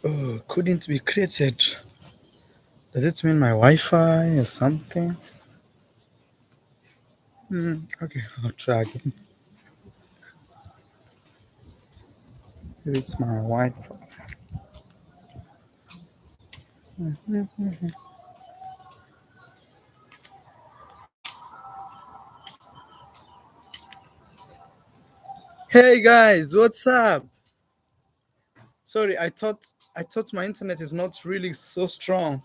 Oh, couldn't be created. Does it mean my Wi-Fi or something? Okay, I'll try again. Maybe it's my Wi-Fi. Hey guys, what's up? Sorry, I thought my internet is not really so strong,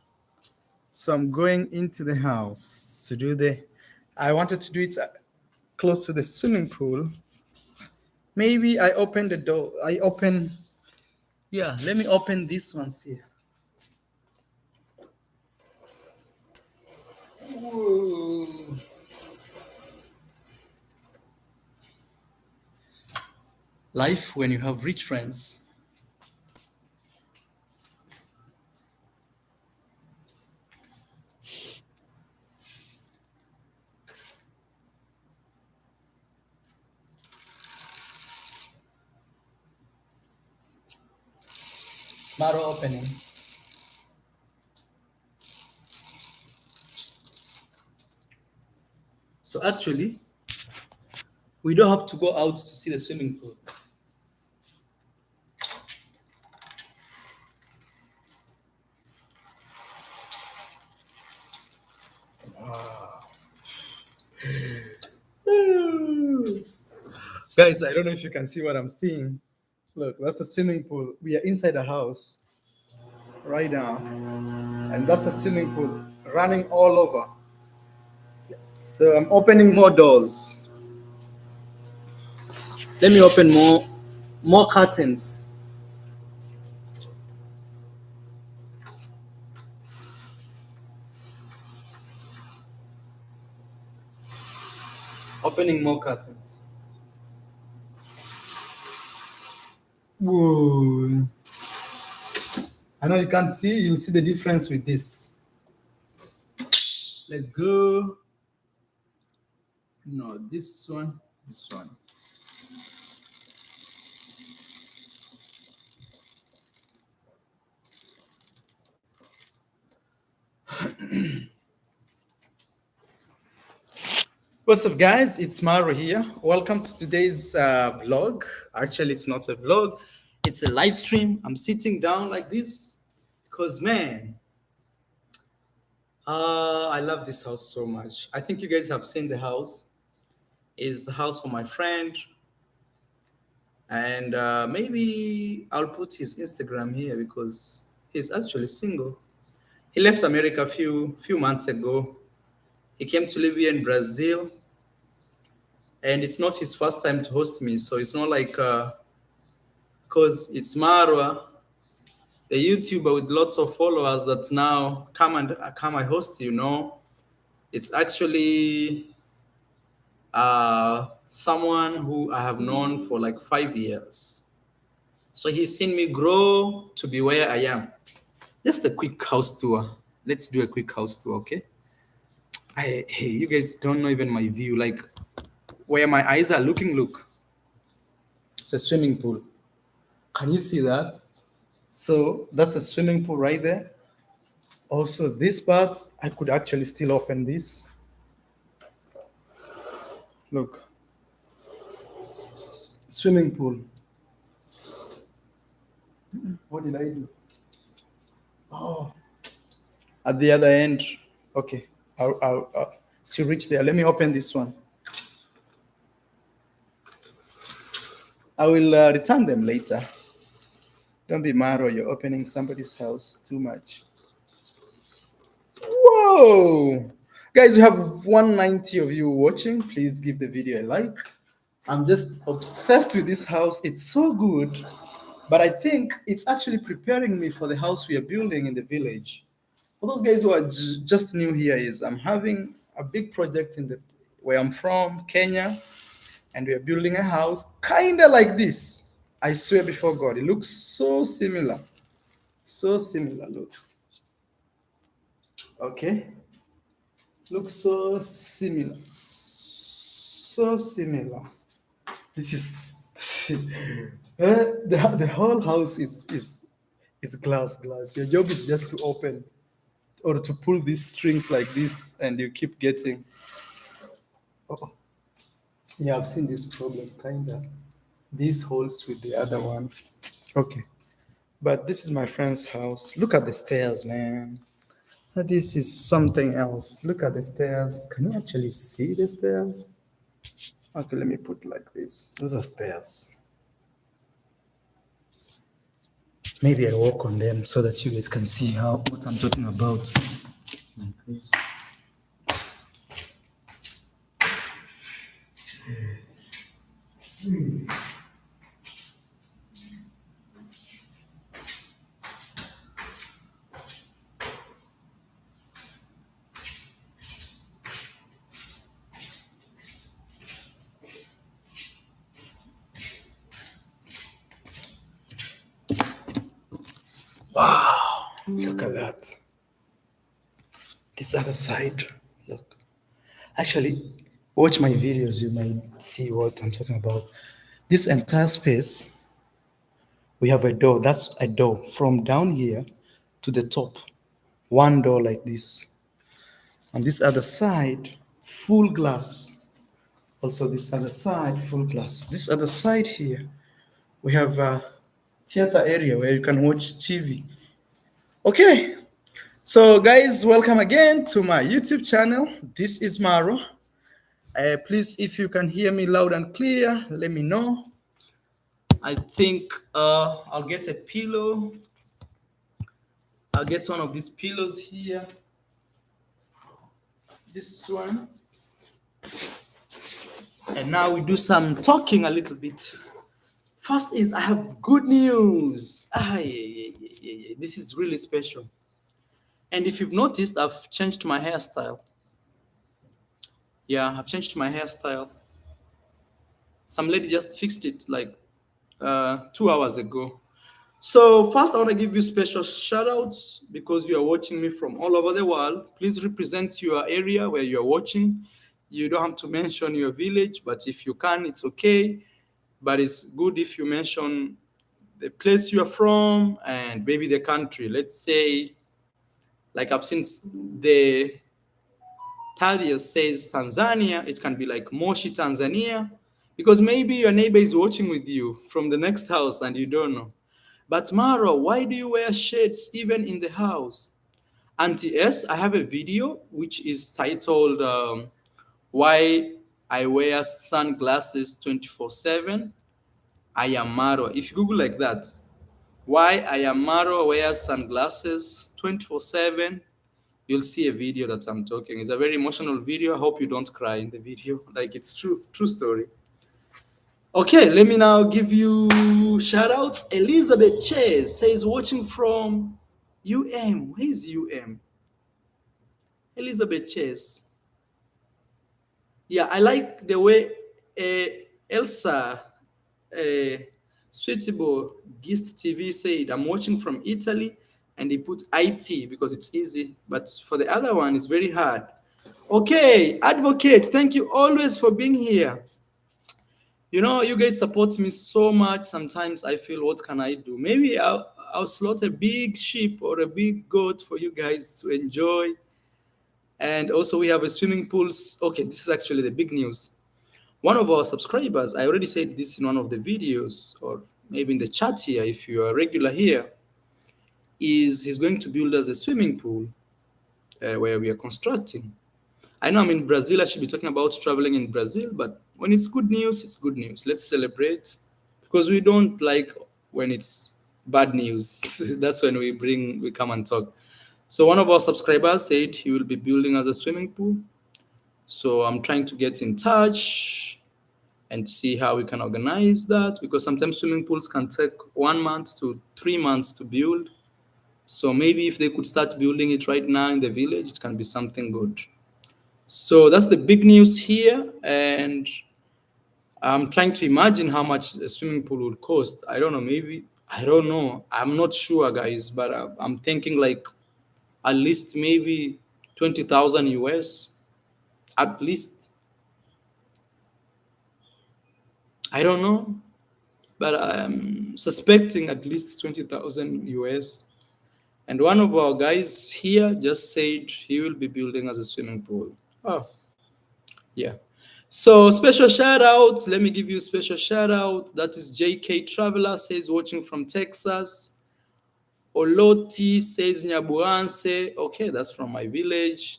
so I'm going into the house to do the. I wanted to do it close to the swimming pool. Maybe I open the door. I open. Yeah, let me open these ones here. Whoa. Life when you have rich friends. Smart opening. So actually, we don't have to go out to see the swimming pool. Guys, I don't know if you can see what I'm seeing. Look, that's a swimming pool. We are inside a house right now, and that's a swimming pool running all over. So I'm opening more doors. Let me open more curtains. Opening more curtains. Whoa. I know you can't see, you'll see the difference with this. Let's go. No, this one, this one. What's up, guys? It's Maro here. Welcome to today's vlog. Actually, it's not a vlog, it's a live stream. I'm sitting down like this because, man, I love this house so much. I think you guys have seen the house. It's the house for my friend, and maybe I'll put his Instagram here because he's actually single. He left America a few months ago. He came to live here in Brazil, and it's not his first time to host me. So it's not like because it's Marwa, the YouTuber with lots of followers that now come I host. It's actually someone who I have known for like 5 years. So he's seen me grow to be where I am. Just a quick house tour. Let's do a quick house tour, okay? Hey, you guys don't know even my view. Like where my eyes are looking, look. It's a swimming pool. Can you see that? So that's a swimming pool right there. Also, this part, I could actually still open this. Look, swimming pool. What did I do? Oh, at the other end. Okay, to reach there, let me open this one. I will return them later. Don't be mad or you're opening somebody's house too much. Whoa! Guys, we have 190 of you watching. Please give the video a like. I'm just obsessed with this house. It's so good. But I think it's actually preparing me for the house we are building in the village. For those guys who are just new here, is I'm having a big project in the where I'm from, Kenya, and we are building a house kind of like this. I swear before God, it looks so similar. So similar, look. Okay. Looks so similar. So similar. This is the whole house is It's glass. Your job is just to open or to pull these strings like this, and you keep getting. Oh, yeah, I've seen this problem, kinda. These holes with the other one. Okay, but this is my friend's house. Look at the stairs, man. This is something else. Look at the stairs. Can you actually see the stairs? Okay, let me put like this. Those are stairs. Maybe I walk on them so that you guys can see how what I'm talking about. Like this. Wow, look at that. This other side. Look. Actually, watch my videos, you might see what I'm talking about. This entire space, we have a door. That's a door from down here to the top. One door like this. On this other side, full glass. Also, this other side, full glass. This other side here, we have a theater area where you can watch TV. Okay, so guys, welcome again to my YouTube channel. This is Maro. Please, if you can hear me loud and clear, let me know. I think I'll get a pillow. I'll get one of these pillows here. This one. And now we do some talking a little bit. First is I have good news. Yeah. This is really special. And if you've noticed, I've changed my hairstyle. Yeah, I've changed my hairstyle. Some lady just fixed it like 2 hours ago. So first, I want to give you special shout outs because you are watching me from all over the world. Please represent your area where you are watching. You don't have to mention your village, but if you can, it's okay. But it's good if you mention the place you are from and maybe the country. Let's say, like I've seen the Tadia says Tanzania, it can be like Moshi, Tanzania, because maybe your neighbor is watching with you from the next house and you don't know. But Maro, why do you wear shades even in the house? Auntie S, I have a video which is titled Why I Wear Sunglasses 24/7. I am Maro. If you Google like that, why I am Maro wears sunglasses 24/7, you'll see a video that I'm talking. It's a very emotional video. I hope you don't cry in the video. Like it's true story. Okay, let me now give you shout outs. Elizabeth Chase says watching from UM. Where is UM? Elizabeth Chase. Yeah, I like the way Elsa Suitable Gist TV said, I'm watching from Italy, and they put IT because it's easy. But for the other one, it's very hard. Okay, Advocate, thank you always for being here. You know, you guys support me so much. Sometimes I feel, what can I do? Maybe I'll slaughter a big sheep or a big goat for you guys to enjoy. And also, we have a swimming pool. Okay, this is actually the big news. One of our subscribers, I already said this in one of the videos, or maybe in the chat here, if you are regular here, is he's going to build us a swimming pool where we are constructing. I know I'm in Brazil. I should be talking about traveling in Brazil, but when it's good news, it's good news. Let's celebrate because we don't like when it's bad news. That's when we come and talk. So one of our subscribers said he will be building us a swimming pool. So I'm trying to get in touch and see how we can organize that because sometimes swimming pools can take 1 month to 3 months to build. So maybe if they could start building it right now in the village, it can be something good. So that's the big news here. And I'm trying to imagine how much a swimming pool would cost. I don't know, maybe, I don't know. I'm not sure, guys, but I'm thinking like at least maybe 20,000 US, at least. I don't know. but I'm suspecting at least 20,000 US. And one of our guys here just said he will be building us a swimming pool. Oh, yeah. So special shout outs. Let me give you a special shout out. That is JK Traveler says watching from Texas. Oloti says Nyabuanse. Okay, that's from my village.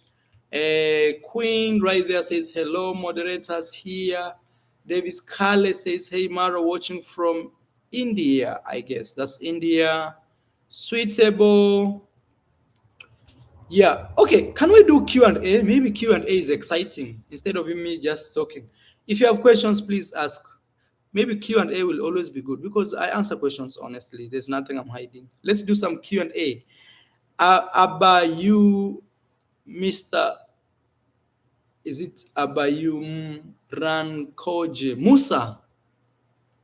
Queen right there says hello, moderators here. Davis Kale says, hey, Maro, watching from India, I guess. That's India. Suitable. Yeah. Okay. Can we do Q&A? Maybe Q&A is exciting instead of me just talking. If you have questions, please ask. Maybe Q&A will always be good because I answer questions honestly. There's nothing I'm hiding. Let's do some Q&A. Abayu, Mr. Is it Abayum Rankoje? Musa,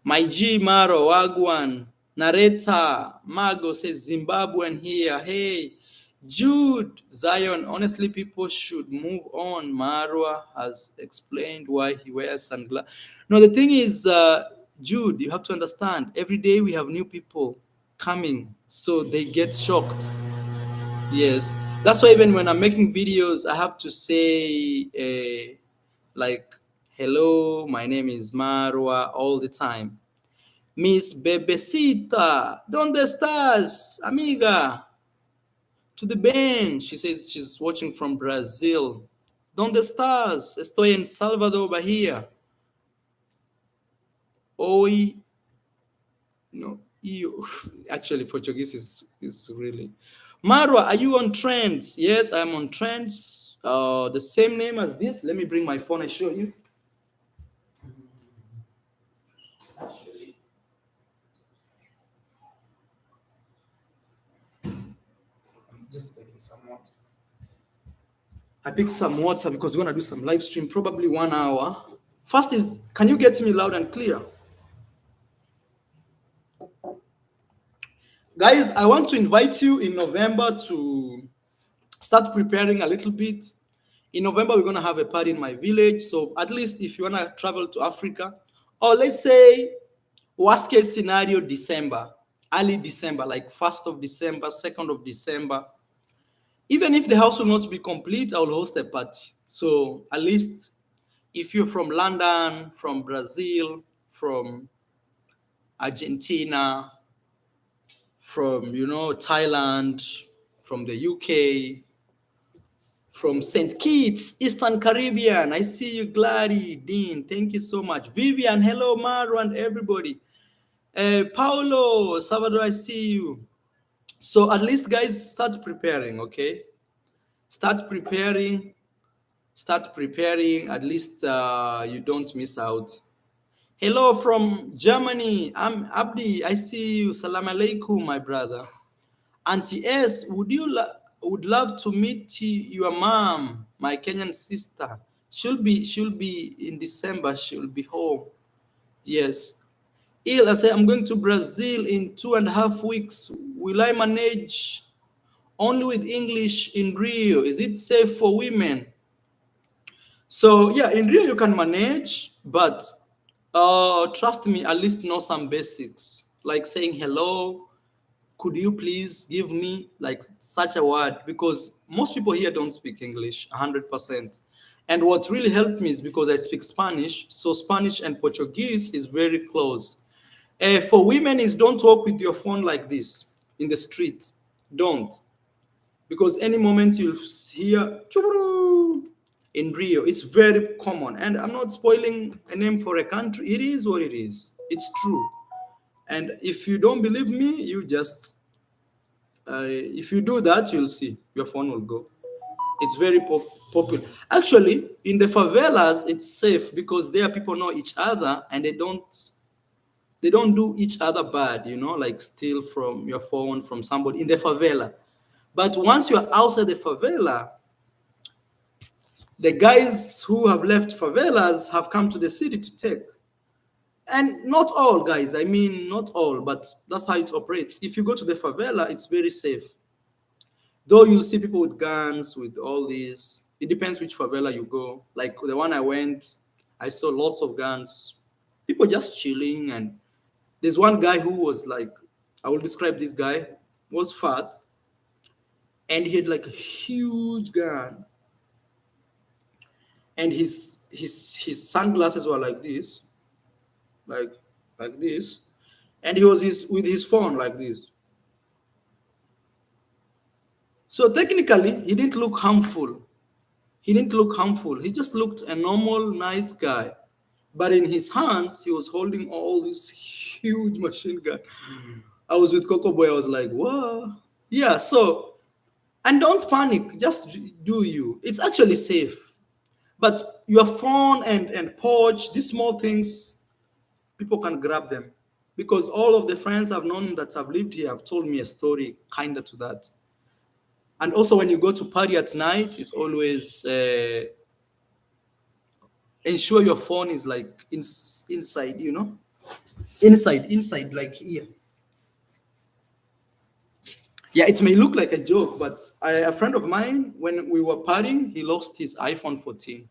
my G Maro, Wagwan, Nareta, Mago says Zimbabwean here. Hey, Jude, Zion, honestly, people should move on. Marwa has explained why he wears sunglasses. No, the thing is, Jude, you have to understand, every day we have new people coming, so they get shocked. Yes, that's why even when I'm making videos, I have to say, like, hello, my name is Marwa all the time. Miss Bebecita, ¿dónde estás, amiga? To the band, she says she's watching from Brazil. ¿Dónde estás? Estoy en Salvador, Bahia. Oi, no, you. Actually, Portuguese is really. Marwa, are you on trends? Yes, I'm on trends. The same name as this. Let me bring my phone and show you. Actually, I'm just taking some water. I picked some water because we're gonna do some live stream, probably 1 hour. First is, can you get me loud and clear? Guys, I want to invite you in November to start preparing a little bit. In November, we're gonna have a party in my village. So at least if you wanna travel to Africa, or let's say worst case scenario, December, early December, like 1st of December, 2nd of December. Even if the house will not be complete, I will host a party. So at least if you're from London, from Brazil, from Argentina, from Thailand, from the UK, from St. Kitts, Eastern Caribbean. I see you, Gladys, Dean. Thank you so much. Vivian, hello, Maru, and everybody. Paulo, Salvador, I see you. So at least, guys, start preparing, okay? Start preparing. Start preparing. At least you don't miss out. Hello from Germany. I'm Abdi. I see you. Salam alaikum, my brother. Auntie S, would love to meet your mom, my Kenyan sister. She'll be in December. She'll be home. Yes. I say I'm going to Brazil in 2.5 weeks. Will I manage only with English in Rio? Is it safe for women? So yeah, in Rio you can manage, but trust me, at least know some basics, like saying hello. Could you please give me like such a word? Because most people here don't speak English 100%. And what really helped me is because I speak Spanish. So Spanish and Portuguese is very close. For women is don't talk with your phone like this in the street. Don't. Because any moment you'll hear in Rio, it's very common. And I'm not spoiling a name for a country. It is what it is. It's true. And if you don't believe me, you just if you do that, you'll see your phone will go. It's very popular. Actually, in the favelas, it's safe because there people know each other and they don't do each other bad, like steal from your phone from somebody in the favela. But once you're outside the favela, the guys who have left favelas have come to the city to take. And not all guys, I mean, not all, but that's how it operates. If you go to the favela, it's very safe. Though you'll see people with guns, with all these. It depends which favela you go. Like the one I went, I saw lots of guns. People just chilling and There's one guy who was like, I will describe this guy, was fat, and he had like a huge gun, and his sunglasses were like like this, and he was with his phone like this. So technically, he didn't look harmful. He didn't look harmful. He just looked a normal, nice guy. But in his hands, he was holding all this huge machine gun. I was with Coco Boy. I was like, "Whoa, yeah." So, and don't panic. Just do you. It's actually safe. But your phone and porch, these small things, people can grab them, because all of the friends I've known that have lived here have told me a story kinda to that. And also, when you go to party at night, it's always ensure your phone is like inside, inside, like here. Yeah, it may look like a joke, but a friend of mine, when we were partying, he lost his iPhone 14.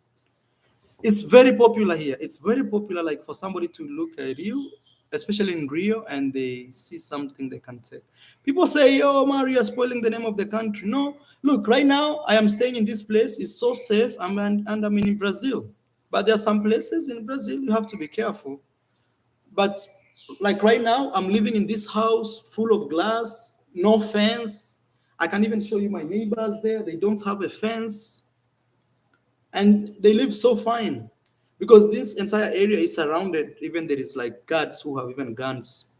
It's very popular here. It's very popular, like for somebody to look at you, especially in Rio, and they see something they can take. People say, "Oh, Mario, you're spoiling the name of the country." No, look, right now I am staying in this place. It's so safe. And I'm in Brazil, but there are some places in Brazil you have to be careful. But like right now, I'm living in this house full of glass, no fence. I can even show you my neighbors there. They don't have a fence, and they live so fine, because this entire area is surrounded. Even there is like guards who have even guns,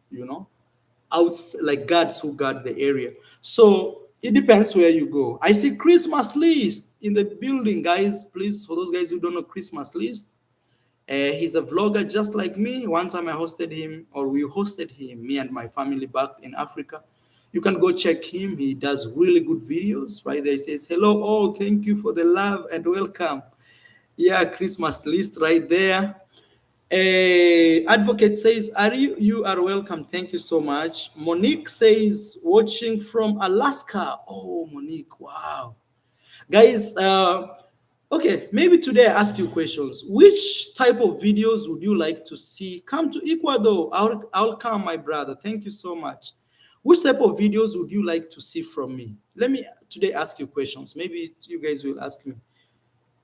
out, like guards who guard the area. So it depends where you go. I see Christmas list in the building, guys. Please, for those guys who don't know Christmas list, he's a vlogger just like me. One time I hosted him, or we hosted him, me and my family back in Africa. You can go check him. He does really good videos. Right there, he says, "Hello all, thank you for the love and welcome." Yeah, Christmas list right there. A advocate says, "Are you are welcome. Thank you so much." Monique says, "Watching from Alaska." Oh, Monique, wow. Guys, okay, maybe today I ask you questions. Which type of videos would you like to see? Come to Ecuador. I'll come, my brother. Thank you so much. Which type of videos would you like to see from me? Let me today ask you questions. Maybe you guys will ask me.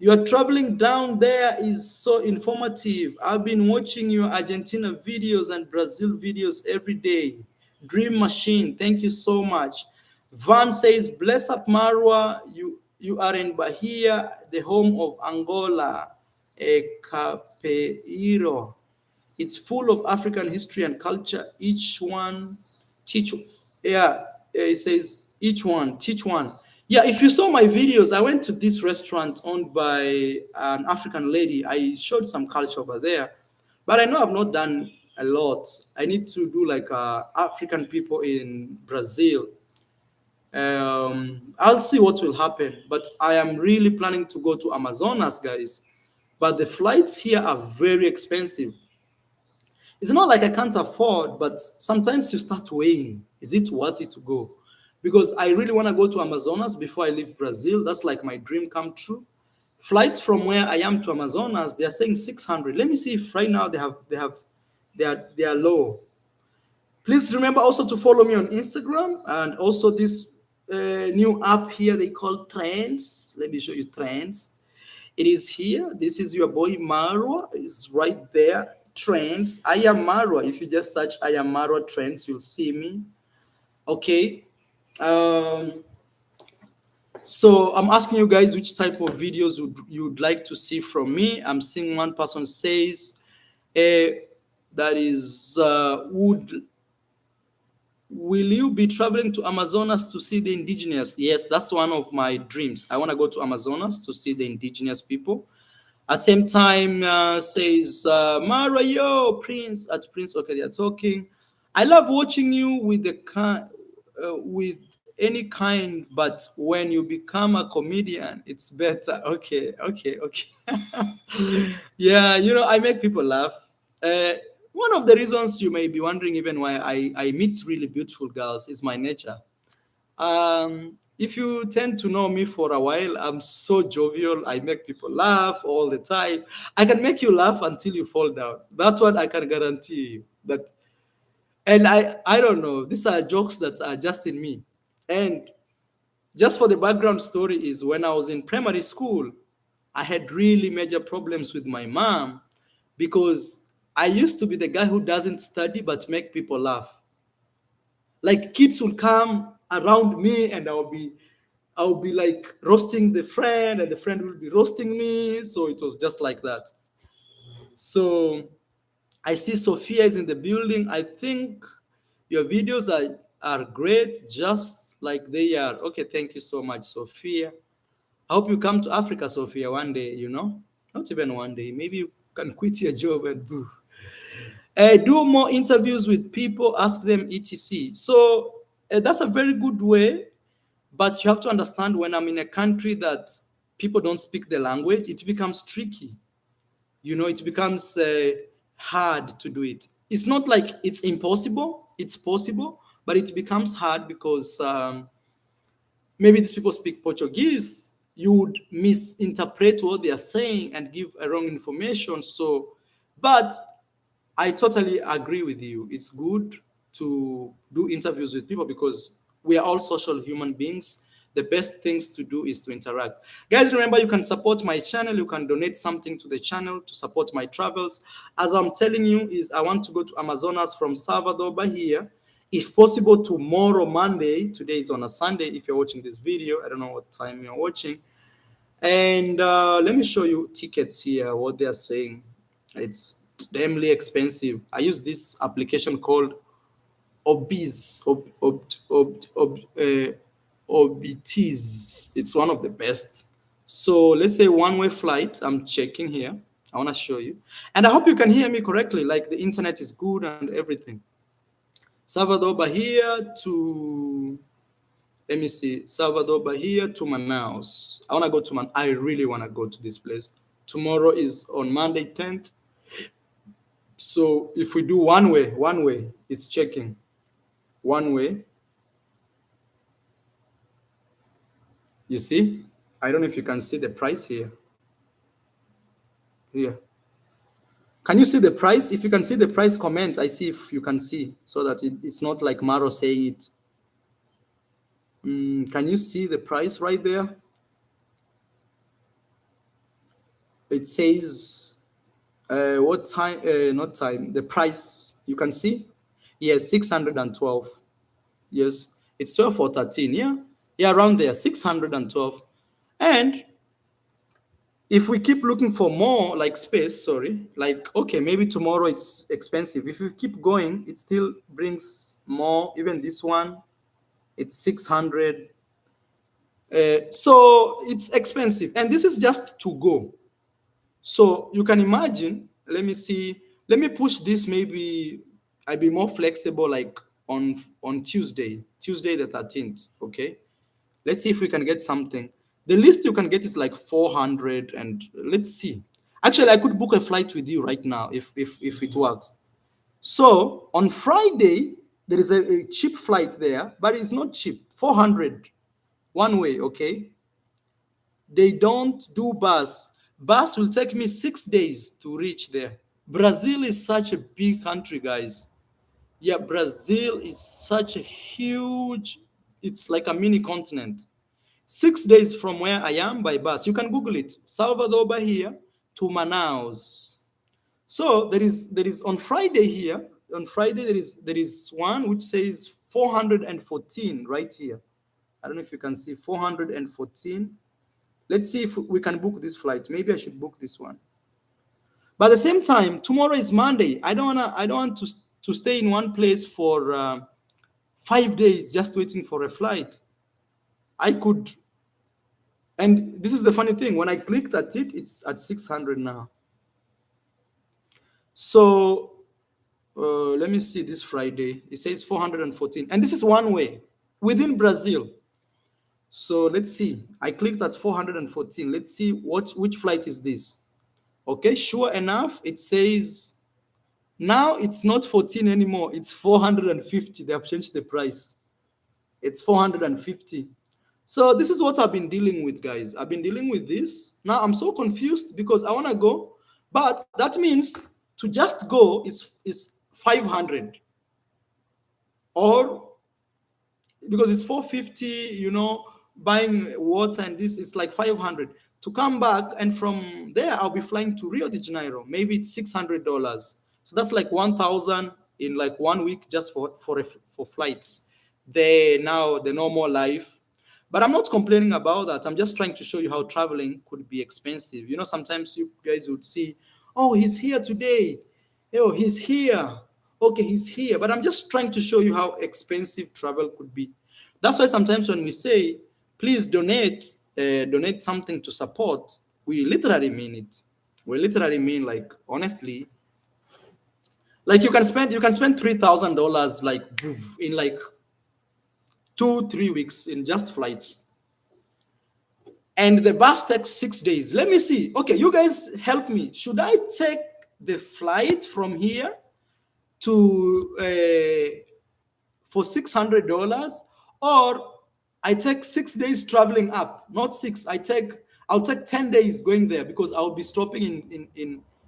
Your traveling down there is so informative. I've been watching your Argentina videos and Brazil videos every day. Dream Machine, thank you so much. Van says, "Bless up Marwa. You are in Bahia, the home of Angola, a Capeiro. It's full of African history and culture. Each one teach." Yeah, it says each one teach one. Yeah, if you saw my videos, I went to this restaurant owned by an African lady. I showed some culture over there, but I know I've not done a lot. I need to do like African people in Brazil. I'll see what will happen, but I am really planning to go to Amazonas, guys. But the flights here are very expensive. It's not like I can't afford, but sometimes you start weighing, is it worth it to go? Because I really want to go to Amazonas before I leave Brazil. That's like my dream come true. Flights from where I am to Amazonas, they are saying 600. Let me see if right now they are low. Please remember also to follow me on Instagram, and also this new app here they call Trends. Let me show you Trends. It is here. This is your boy Marwa. It's right there. Trends. I am Marwa. If you just search I am Marwa Trends, you'll see me. Okay. Um, so I'm asking you guys which type of videos you'd like to see from me. I'm seeing one person says, that is, will you be traveling to Amazonas to see the indigenous? Yes, that's one of my dreams. I want to go to Amazonas to see the indigenous people. At same time, says Mara, yo, Prince at Prince. Okay, they are talking. I love watching you with with any kind, but when you become a comedian, it's better. Okay, okay, okay. Yeah, I make people laugh. Uh, One of the reasons you may be wondering even why I meet really beautiful girls is my nature. If you tend to know me for a while, I'm so jovial. I make people laugh all the time. I can make you laugh until you fall down. That's what I can guarantee you. That And I don't know. These are jokes that are just in me. And just for the background story is when I was in primary school, I had really major problems with my mom because I used to be the guy who doesn't study but make people laugh. Like kids will come around me and I'll be like roasting the friend and the friend will be roasting me. So it was just like that. So I see Sophia is in the building. I think your videos are great, just like they are. Okay, thank you so much, Sophia. I hope you come to Africa, Sophia, one day, you know? Not even one day. Maybe you can quit your job and boo. Do more interviews with people, ask them etc. So that's a very good way, but you have to understand when I'm in a country that people don't speak the language, it becomes tricky. You know, it becomes hard to do it. It's not like it's impossible, it's possible, but it becomes hard because maybe these people speak Portuguese, you would misinterpret what they are saying and give a wrong information. So, but I totally agree with you. It's good to do interviews with people because we are all social human beings. The best things to do is to interact. Guys, remember you can support my channel. You can donate something to the channel to support my travels. As I'm telling you, is I want to go to Amazonas from Salvador Bahia. If possible, tomorrow, Monday. Today is on a Sunday. If you're watching this video, I don't know what time you're watching. And let me show you tickets here, what they're saying. It's damnly expensive. I use this application called Obiz, Obitis. It's one of the best. So let's say one-way flight. I'm checking here. I want to show you. And I hope you can hear me correctly, like the internet is good and everything. Salvador Bahia to, let me see, Salvador Bahia to Manaus. I want to go to I really want to go to this place. Tomorrow is on Monday 10th. So if we do one way, it's checking. One way. You see? I don't know if you can see the price here. Here. Can you see the price? If you can see the price, comment. I see if you can see so that it's not like Maro saying it. Can you see the price right there? It says what time? Not time. The price. You can see? Yes, 612. Yes, it's 12 or 13. Yeah, yeah, around there, 612. And if we keep looking for more like space, sorry, like okay, maybe tomorrow it's expensive. If you keep going, it still brings more. Even this one, it's 600. So it's expensive, and this is just to go. So you can imagine. Let me see. Let me push this. Maybe I'll be more flexible, like on Tuesday the 13th. Okay. Let's see if we can get something. The least you can get is like 400, and let's see. Actually, I could book a flight with you right now if it works. So on Friday, there is a cheap flight there, but it's not cheap. 400 one way, okay? They don't do bus. Bus will take me 6 days to reach there. Brazil is such a big country, guys. Yeah, Brazil is such a huge, it's like a mini continent. 6 days from where I am by bus. You can Google it. Salvador Bahia to Manaus. So there is on Friday here. On Friday there is one which says 414 right here. I don't know if you can see 414. Let's see if we can book this flight. Maybe I should book this one. But at the same time, tomorrow is Monday. I don't want to stay in one place for 5 days just waiting for a flight. I could. And this is the funny thing. When I clicked at it, it's at 600 now. So let me see this Friday. It says 414. And this is one way within Brazil. So let's see. I clicked at 414. Let's see which flight is this. Okay, sure enough, it says now it's not 14 anymore. It's 450. They have changed the price. It's 450. So this is what I've been dealing with, guys. I've been dealing with this. Now I'm so confused because I want to go, but that means to just go is 500. or because it's 450, buying water and this is like 500 to come back, and from there I'll be flying to Rio de Janeiro. Maybe it's $600, so that's like 1,000 in like 1 week just for flights. They now the normal life, but I'm not complaining about that. I'm just trying to show you how traveling could be expensive. Sometimes you guys would see, oh, he's here today, oh, he's here, okay, he's here, but I'm just trying to show you how expensive travel could be. That's why sometimes when we say, please donate something to support, we literally mean it. We literally mean, like, honestly, like you can spend $3,000 like poof, in like 2-3 weeks in just flights, and the bus takes 6 days. Let me see. Okay, you guys help me. Should I take the flight from here to for $600, or I take 6 days traveling up? Not six. I'll take 10 days going there because I'll be stopping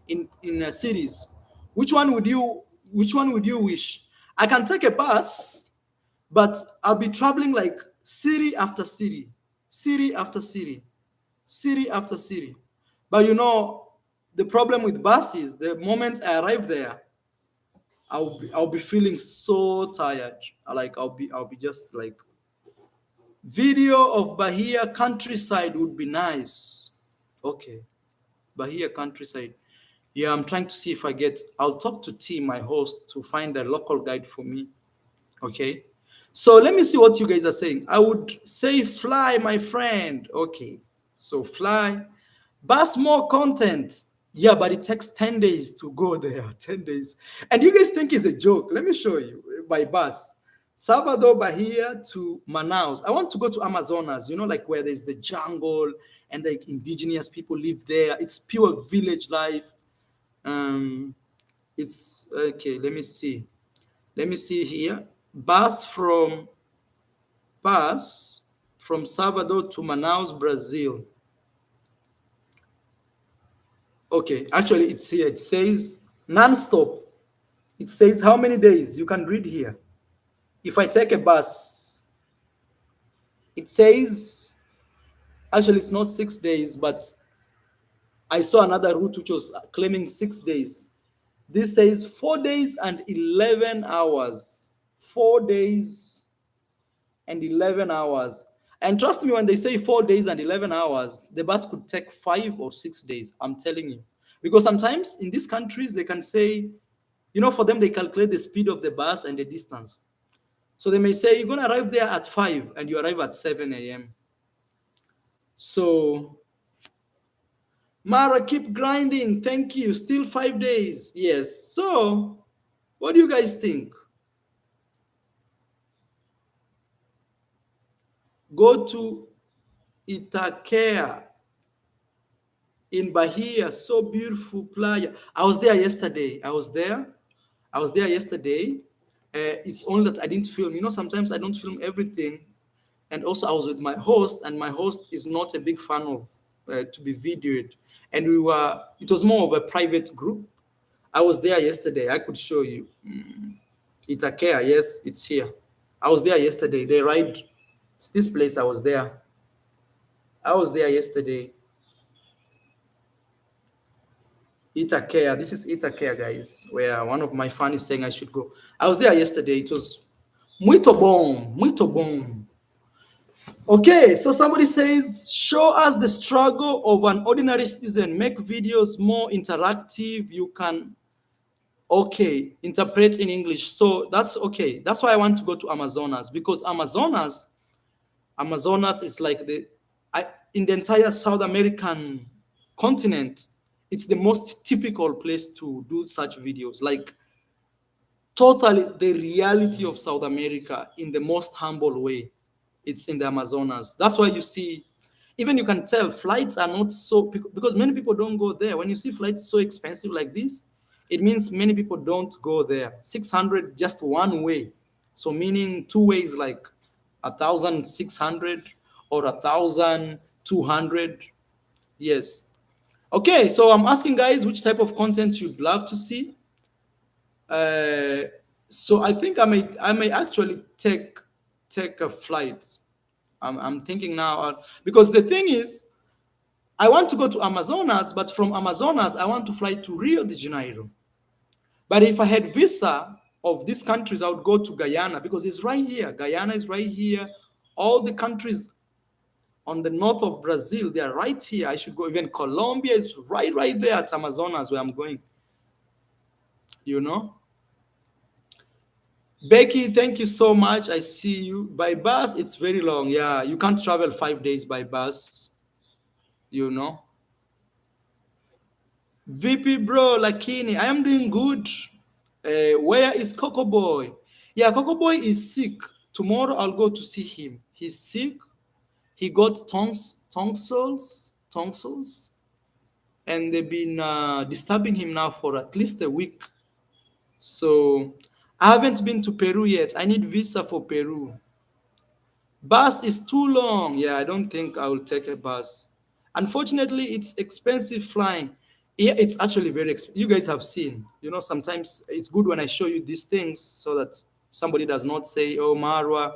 in cities. Which one would you Which one would you wish? I can take a bus, but I'll be traveling like city after city, city after city, city after city. But the problem with bus is the moment I arrive there, I'll be feeling so tired. Like I'll be just like, video of Bahia countryside would be nice. Okay, Bahia countryside. Yeah, I'm trying to see if I'll talk to T, my host, to find a local guide for me. Okay. So let me see what you guys are saying. I would say fly, my friend. Okay. So fly. Bus more content. Yeah, but it takes 10 days to go there. 10 days. And you guys think it's a joke. Let me show you by bus. Salvador Bahia to Manaus. I want to go to Amazonas, like where there's the jungle and like indigenous people live there. It's pure village life. Um, it's okay. Let me see. Let me see here. Bus from Salvador to Manaus, Brazil. Okay, actually it's here. It says non-stop. It says how many days. You can read here. If I take a bus, it says, actually it's not 6 days, but I saw another route which was claiming 6 days. This says 4 days and 11 hours. 4 days and 11 hours. And trust me, when they say 4 days and 11 hours, the bus could take 5 or 6 days. I'm telling you. Because sometimes in these countries, they can say, for them, they calculate the speed of the bus and the distance. So they may say, you're going to arrive there at 5 and you arrive at 7 a.m. So, Mara, keep grinding. Thank you. Still 5 days. Yes. So, what do you guys think? Go to Itaquera in Bahia. So beautiful playa. I was there yesterday. I was there yesterday. It's only that I didn't film. Sometimes I don't film everything. And also I was with my host, and my host is not a big fan of to be videoed. And it was more of a private group. I was there yesterday. I could show you. Itaquera, yes, it's here. I was there yesterday. They ride. It's this place. I was there yesterday. Itaquera. This is Itaquera, guys, where one of my fans is saying I should go. I was there yesterday. It was muito bom, muito bom. Okay, so somebody says, show us the struggle of an ordinary citizen. Make videos more interactive. You can, okay, interpret in English. So that's okay. That's why I want to go to Amazonas, because Amazonas is like in the entire South American continent, it's the most typical place to do such videos. Like, totally the reality of South America in the most humble way. It's in the Amazonas. That's why you see, even you can tell flights are not so, because many people don't go there. When you see flights so expensive like this, it means many people don't go there. 600 just one way. So meaning two ways, like 1,600 or 1,200. Yes. Okay, so I'm asking guys which type of content you'd love to see. So I think I may actually take a flight. I'm thinking now, because the thing is, I want to go to Amazonas, but from Amazonas I want to fly to Rio de Janeiro. But if I had visa of these countries, I would go to Guyana because it's right here. Guyana is right here. All the countries on the north of Brazil, they are right here. I should go. Even Colombia is right there at Amazonas where I'm going. You know. Becky, thank you so much. I see you. By bus, it's very long. Yeah, you can't travel 5 days by bus. You know. VP bro, Lakini, I am doing good. Where is Coco Boy? Yeah, Coco Boy is sick. Tomorrow I'll go to see him. He's sick. He got tonsils, and they've been disturbing him now for at least a week. So I haven't been to Peru yet. I need visa for Peru. Bus is too long. Yeah, I don't think I will take a bus. Unfortunately, it's expensive flying. Yeah, it's actually very expensive. You guys have seen. Sometimes it's good when I show you these things so that somebody does not say, "Oh, Marwa,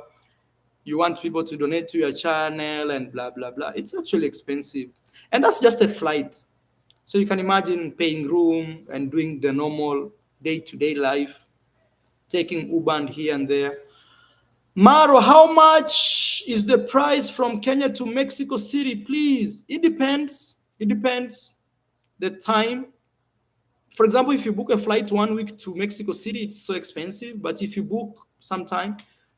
you want people to donate to your channel and blah blah blah." It's actually expensive, and that's just a flight. So you can imagine paying room and doing the normal day-to-day life, taking Uber here and there. Maro, how much is the price from Kenya to Mexico City? Please, it depends. It depends the time. For example, if you book a flight 1 week to Mexico City, it's so expensive. But if you book sometime,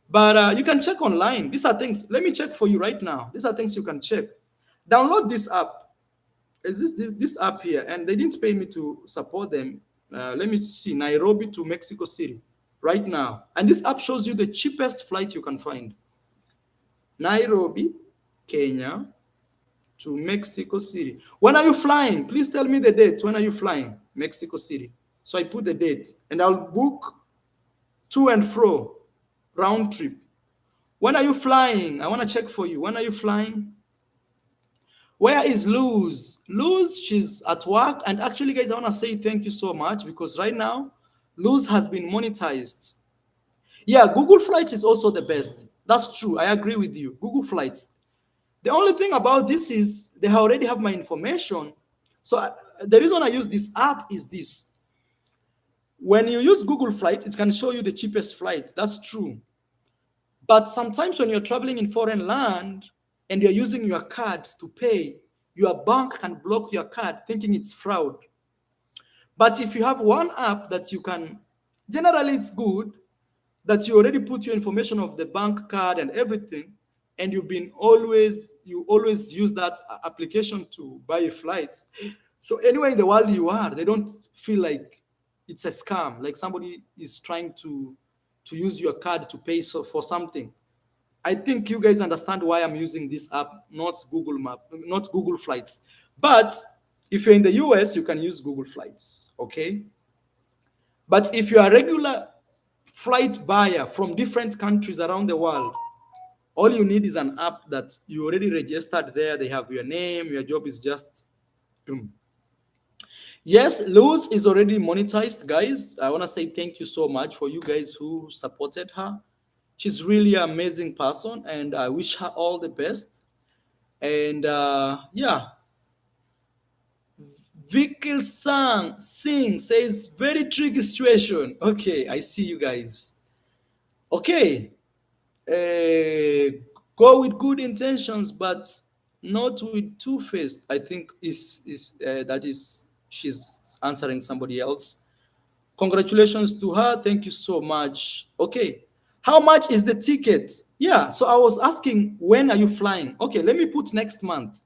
but you can check online. These are things. Let me check for you right now. These are things you can check. Download this app. Is this app here? And they didn't pay me to support them. Let me see. Nairobi to Mexico City right now. And this app shows you the cheapest flight you can find. Nairobi, Kenya to Mexico City. When are you flying? Please tell me the date. When are you flying? Mexico City. So I put the date and I'll book to and fro, round trip. When are you flying? I want to check for you. When are you flying? Where is Luz? Luz, she's at work. And actually, guys, I want to say thank you so much because right now, Luz has been monetized. Yeah, Google Flights is also the best. That's true. I agree with you. Google Flights. The only thing about this is they already have my information. So the reason I use this app is this. When you use Google Flights, it can show you the cheapest flight. That's true. But sometimes when you're traveling in foreign land and you're using your cards to pay, your bank can block your card thinking it's fraud. But if you have one app that you can, generally it's good that you already put your information of the bank card and everything, and you always use that application to buy flights. So anywhere in the world you are, they don't feel like it's a scam, like somebody is trying to use your card to pay for something. I think you guys understand why I'm using this app, not Google Map, not Google Flights. But if you're in the US, you can use Google Flights, okay? But if you're a regular flight buyer from different countries around the world, all you need is an app that you already registered there. They have your name, your job is just boom. Yes, Luz is already monetized, guys. I want to say thank you so much for you guys who supported her. She's really an amazing person, and I wish her all the best. And yeah, Vikil Singh says very tricky situation. Okay, I see you guys. Okay, go with good intentions, but not with two-faced. I think is that is she's answering somebody else. Congratulations to her. Thank you so much. Okay. How much is the ticket? Yeah. So I was asking, when are you flying? Okay. Let me put next month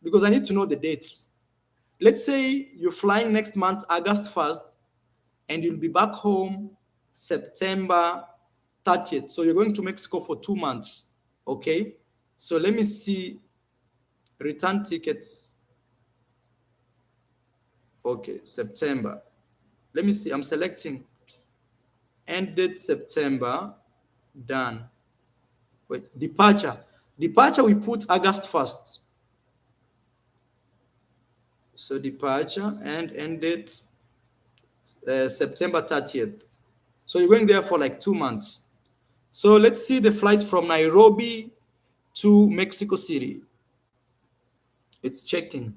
because I need to know the dates. Let's say you're flying next month, August 1st, and you'll be back home September 30th. So you're going to Mexico for 2 months. Okay. So let me see return tickets. Okay. September. Let me see. I'm selecting ended September. Done. Wait, departure. Departure, we put August 1st. So departure and end date September 30th. So you're going there for like 2 months. So let's see the flight from Nairobi to Mexico City. It's checking.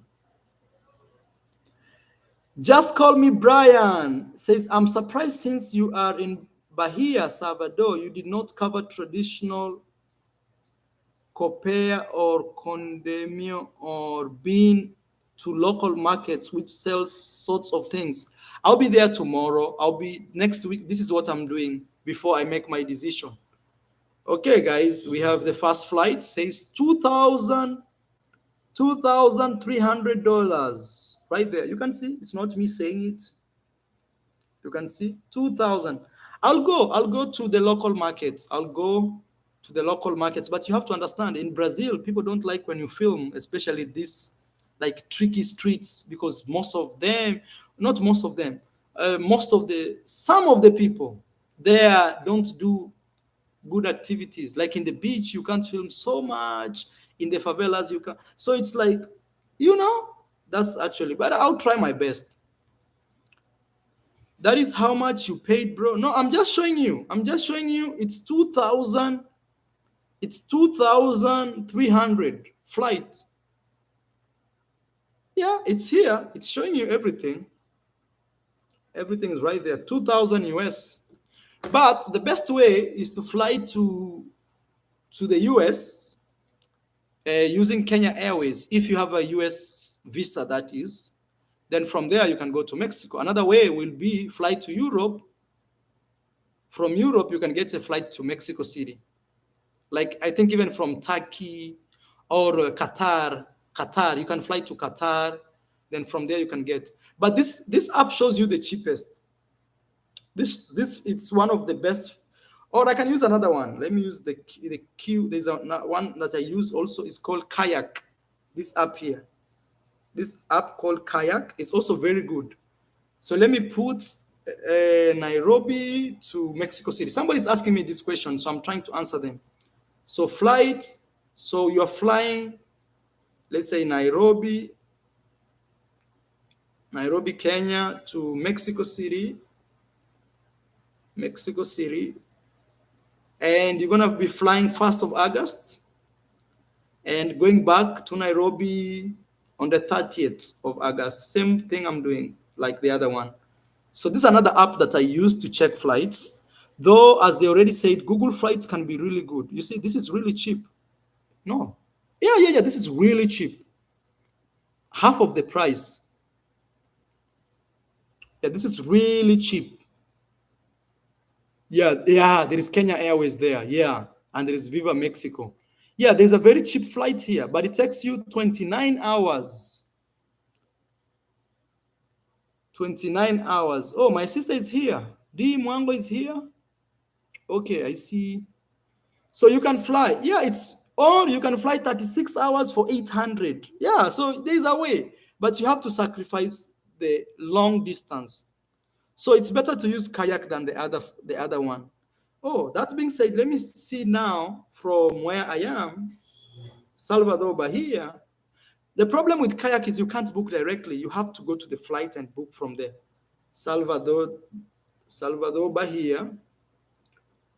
Just call me Brian. Says, I'm surprised since you are in Bahia, Salvador, you did not cover traditional copia or condemio or being to local markets which sells sorts of things. I'll be there tomorrow. I'll be next week. This is what I'm doing before I make my decision. Okay, guys, we have the first flight. Says $2,300 right there. You can see it's not me saying it. You can see 2,000. I'll go to the local markets. I'll go to the local markets. But you have to understand, in Brazil, people don't like when you film, especially this like tricky streets, because most of them, not most of them, some of the people there don't do good activities. Like in the beach, you can't film so much. In the favelas, you can. So it's like, you know, that's actually. But I'll try my best. That is how much you paid, bro. No, I'm just showing you. I'm just showing you. It's 2,000. It's 2,300 flight. Yeah, it's here. It's showing you everything. Everything is right there. 2,000 US. But the best way is to fly to the US using Kenya Airways. If you have a US visa, that is, then from there you can go to Mexico. Another way will be fly to Europe. From Europe, you can get a flight to Mexico City. Like I think even from Turkey or Qatar, you can fly to Qatar. Then from there you can get. But this app shows you the cheapest. This it's one of the best. Or I can use another one. Let me use the Q. There's one that I use also. It's called Kayak. This app here. This app called Kayak is also very good. So let me put Nairobi to Mexico City. Somebody's asking me this question, so I'm trying to answer them. So flight, so you're flying, let's say Nairobi, Kenya to Mexico City, and you're gonna be flying 1st of August and going back to Nairobi on the 30th of August. Same thing I'm doing like the other one. So this is another app that I use to check flights. Though, as they already said, Google Flights can be really good. You see, this is really cheap. No. Yeah. This is really cheap. Half of the price. Yeah, this is really cheap. Yeah. There is Kenya Airways there. Yeah. And there is Viva Mexico. Yeah, there's a very cheap flight here, but it takes you 29 hours. 29 hours. Oh, my sister is here. D Mwango is here. Okay, I see. So you can fly. Yeah, or you can fly 36 hours for 800. Yeah, so there's a way, but you have to sacrifice the long distance. So it's better to use kayak than the other one. Oh, that being said, let me see now from where I am, Salvador, Bahia. The problem with kayak is you can't book directly. You have to go to the flight and book from there. Salvador, Bahia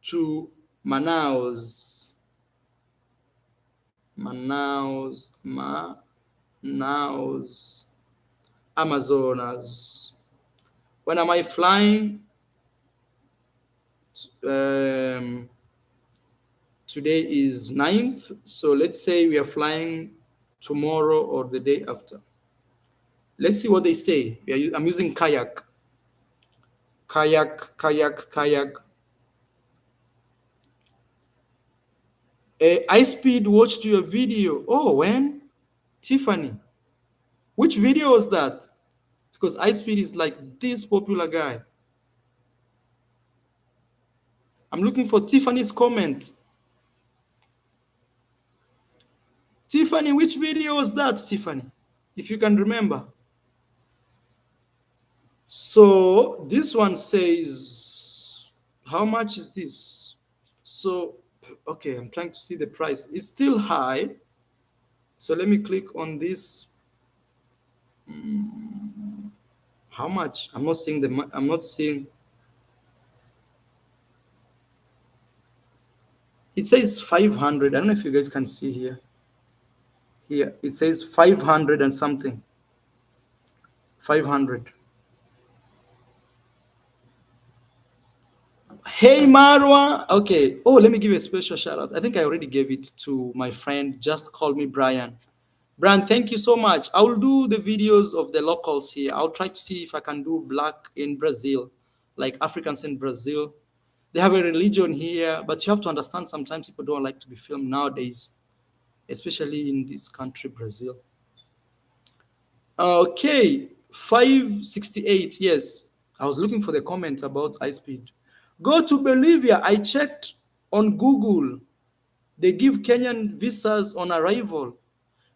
to Manaus. Amazonas. When am I flying? Today is 9th. So let's say we are flying tomorrow or the day after. Let's see what they say. I'm using kayak. Kayak. I speed watched your video. Oh, when? Tiffany. Which video was that? Because iSpeed is like this popular guy. I'm looking for Tiffany's comment. Tiffany, which video was that, Tiffany? If you can remember. So this one says, how much is this? So, okay, I'm trying to see the price. It's still high. So let me click on this. How much? I'm not seeing It says 500. I don't know if you guys can see here. Here it says 500 and something. 500. Hey Marwa. Okay. Oh, let me give you a special shout out. I think I already gave it to my friend. Just call me Brian. Brian, thank you so much. I will do the videos of the locals here. I'll try to see if I can do black in Brazil, like Africans in Brazil. They have a religion here, but you have to understand sometimes people don't like to be filmed nowadays, especially in this country, Brazil. Okay, 568. Yes, I was looking for the comment about high speed. Go to Bolivia. I checked on Google. They give Kenyan visas on arrival.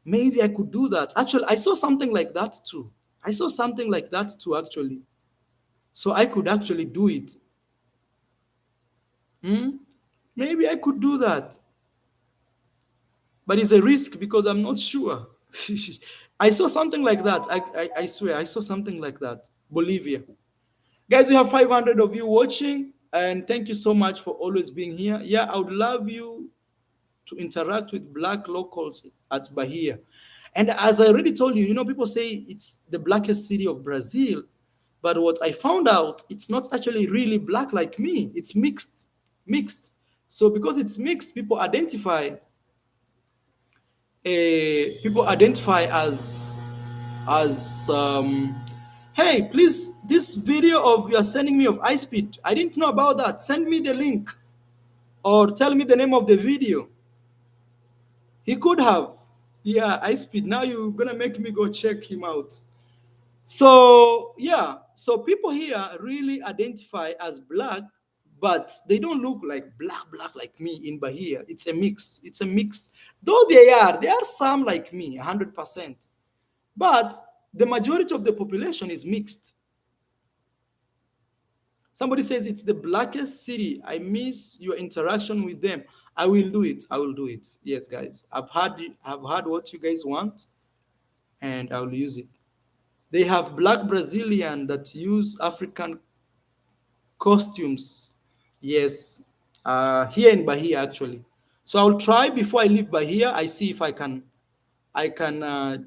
Maybe I could do that. Actually, I saw something like that too. I saw something like that too, actually. So I could actually do it. Hmm? Maybe I could do that. But it's a risk because I'm not sure. I saw something like that. I swear, I saw something like that. Bolivia. Guys, we have 500 of you watching, and thank you so much for always being here. Yeah, I would love you to interact with black locals at Bahia. And as I already told you, people say it's the blackest city of Brazil. But what I found out, it's not actually really black like me. It's mixed. Mixed. So because it's mixed, people identify as hey, please, this video of you are sending me of high speed, I didn't know about that. Send me the link or tell me the name of the video. He could have. Yeah, high speed. Now you're gonna make me go check him out. So yeah, so people here really identify as black, but they don't look like black like me in Bahia. It's a mix. It's a mix. Though there are some like me, 100%. But the majority of the population is mixed. Somebody says it's the blackest city. I miss your interaction with them. I will do it. I will do it. Yes, guys. I've had what you guys want, and I will use it. They have black Brazilian that use African costumes. Yes, here in Bahia actually. So I'll try before I leave Bahia. I see if I can, uh,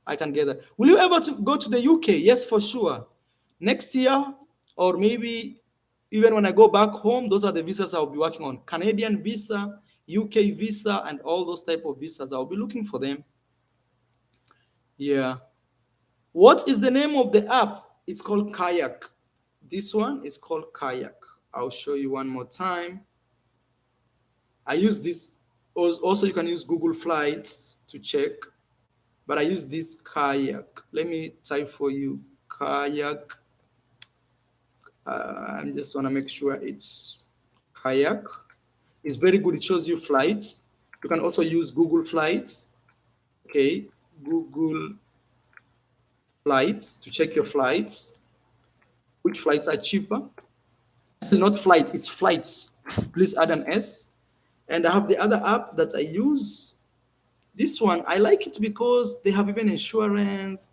I can get that. Will you ever go to the UK? Yes, for sure. Next year, or maybe even when I go back home, those are the visas I'll be working on. Canadian visa, UK visa, and all those type of visas. I'll be looking for them. Yeah. What is the name of the app? It's called Kayak. This one is called Kayak. I'll show you one more time. I use this. Also, you can use Google Flights to check, but I use this Kayak. Let me type for you Kayak. I just want to make sure it's Kayak. It's very good. It shows you flights. You can also use Google Flights. Okay, Google Flights to check your flights. Which flights are cheaper? Not flight, it's flights. Please add an S. And I have the other app that I use. This one, I like it because they have even insurance,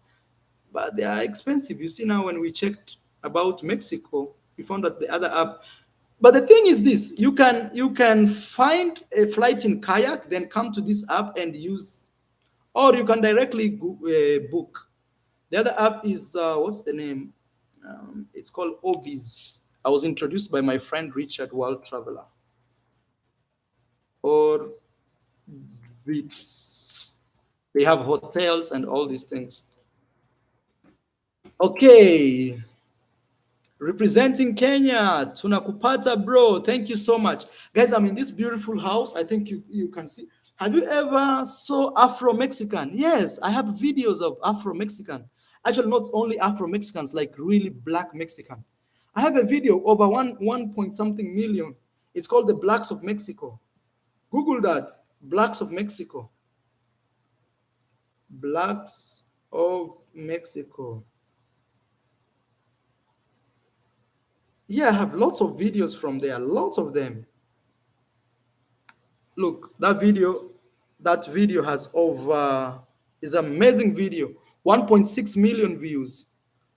but they are expensive. You see now when we checked about Mexico, we found that the other app. But the thing is this, you can find a flight in Kayak, then come to this app and use, or you can directly book. The other app is what's the name? It's called Obiz. I was introduced by my friend Richard, World Traveler, or Beats. They have hotels and all these things. Okay, representing Kenya, tunakupata bro. Thank you so much, guys. I'm in this beautiful house. I think you can see. Have you ever saw Afro Mexican? Yes, I have videos of Afro Mexican. Actually, not only Afro Mexicans, like really black Mexican. I have a video over one point something million. It's called the Blacks of Mexico. Google that. Blacks of Mexico. Blacks of Mexico. Yeah, I have lots of videos from there, lots of them. Look, that video has over, is an amazing video, 1.6 million views.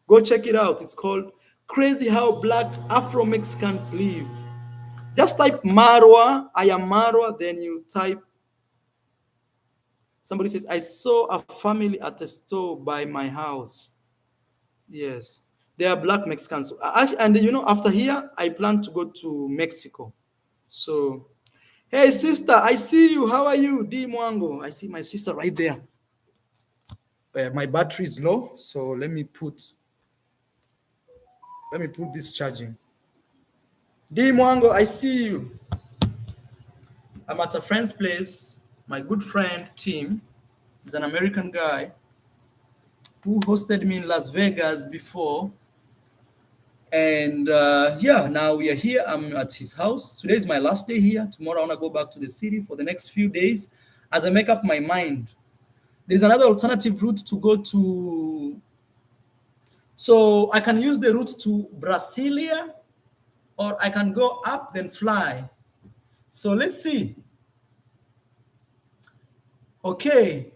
Go check it out. It's called Crazy How Black Afro Mexicans Live. Just type Marwa, I am Marwa, then you type, somebody says, I saw a family at a store by my house. Yes, they are black Mexicans. And you know, after here, I plan to go to Mexico. So, hey sister, I see you. How are you? D Mwango. I see my sister right there. My battery is low, so let me put this charging. D Mwango, I see you. I'm at a friend's place. My good friend Tim is an American guy who hosted me in Las Vegas before. And yeah, now we are here. I'm at his house. Today is my last day here. Tomorrow I want to go back to the city for the next few days as I make up my mind. There's another alternative route to go to. So I can use the route to Brasilia, or I can go up then fly. So let's see. Okay.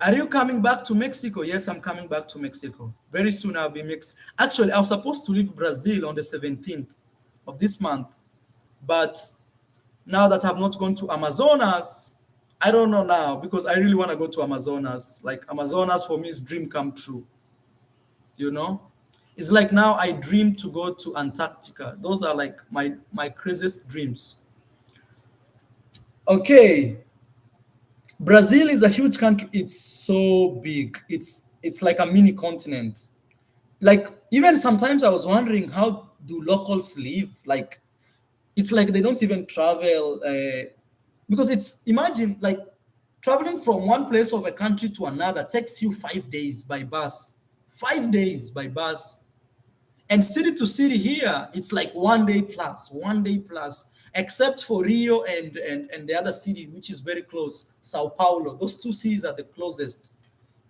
Are you coming back to Mexico? Yes, I'm coming back to Mexico. Very soon I'll be Mexico. Actually, I was supposed to leave Brazil on the 17th of this month. But now that I've not gone to Amazonas, I don't know now because I really want to go to Amazonas. Like Amazonas for me is dream come true. You know? It's like now I dream to go to Antarctica. Those are like my craziest dreams. Okay. Brazil is a huge country. It's so big. It's like a mini continent. Like even sometimes I was wondering how do locals live? Like it's like they don't even travel because it's imagine like traveling from one place of a country to another takes you 5 days by bus. 5 days by bus. And city to city here, it's like 1 day plus, 1 day plus, except for Rio and the other city, which is very close, Sao Paulo. Those two cities are the closest,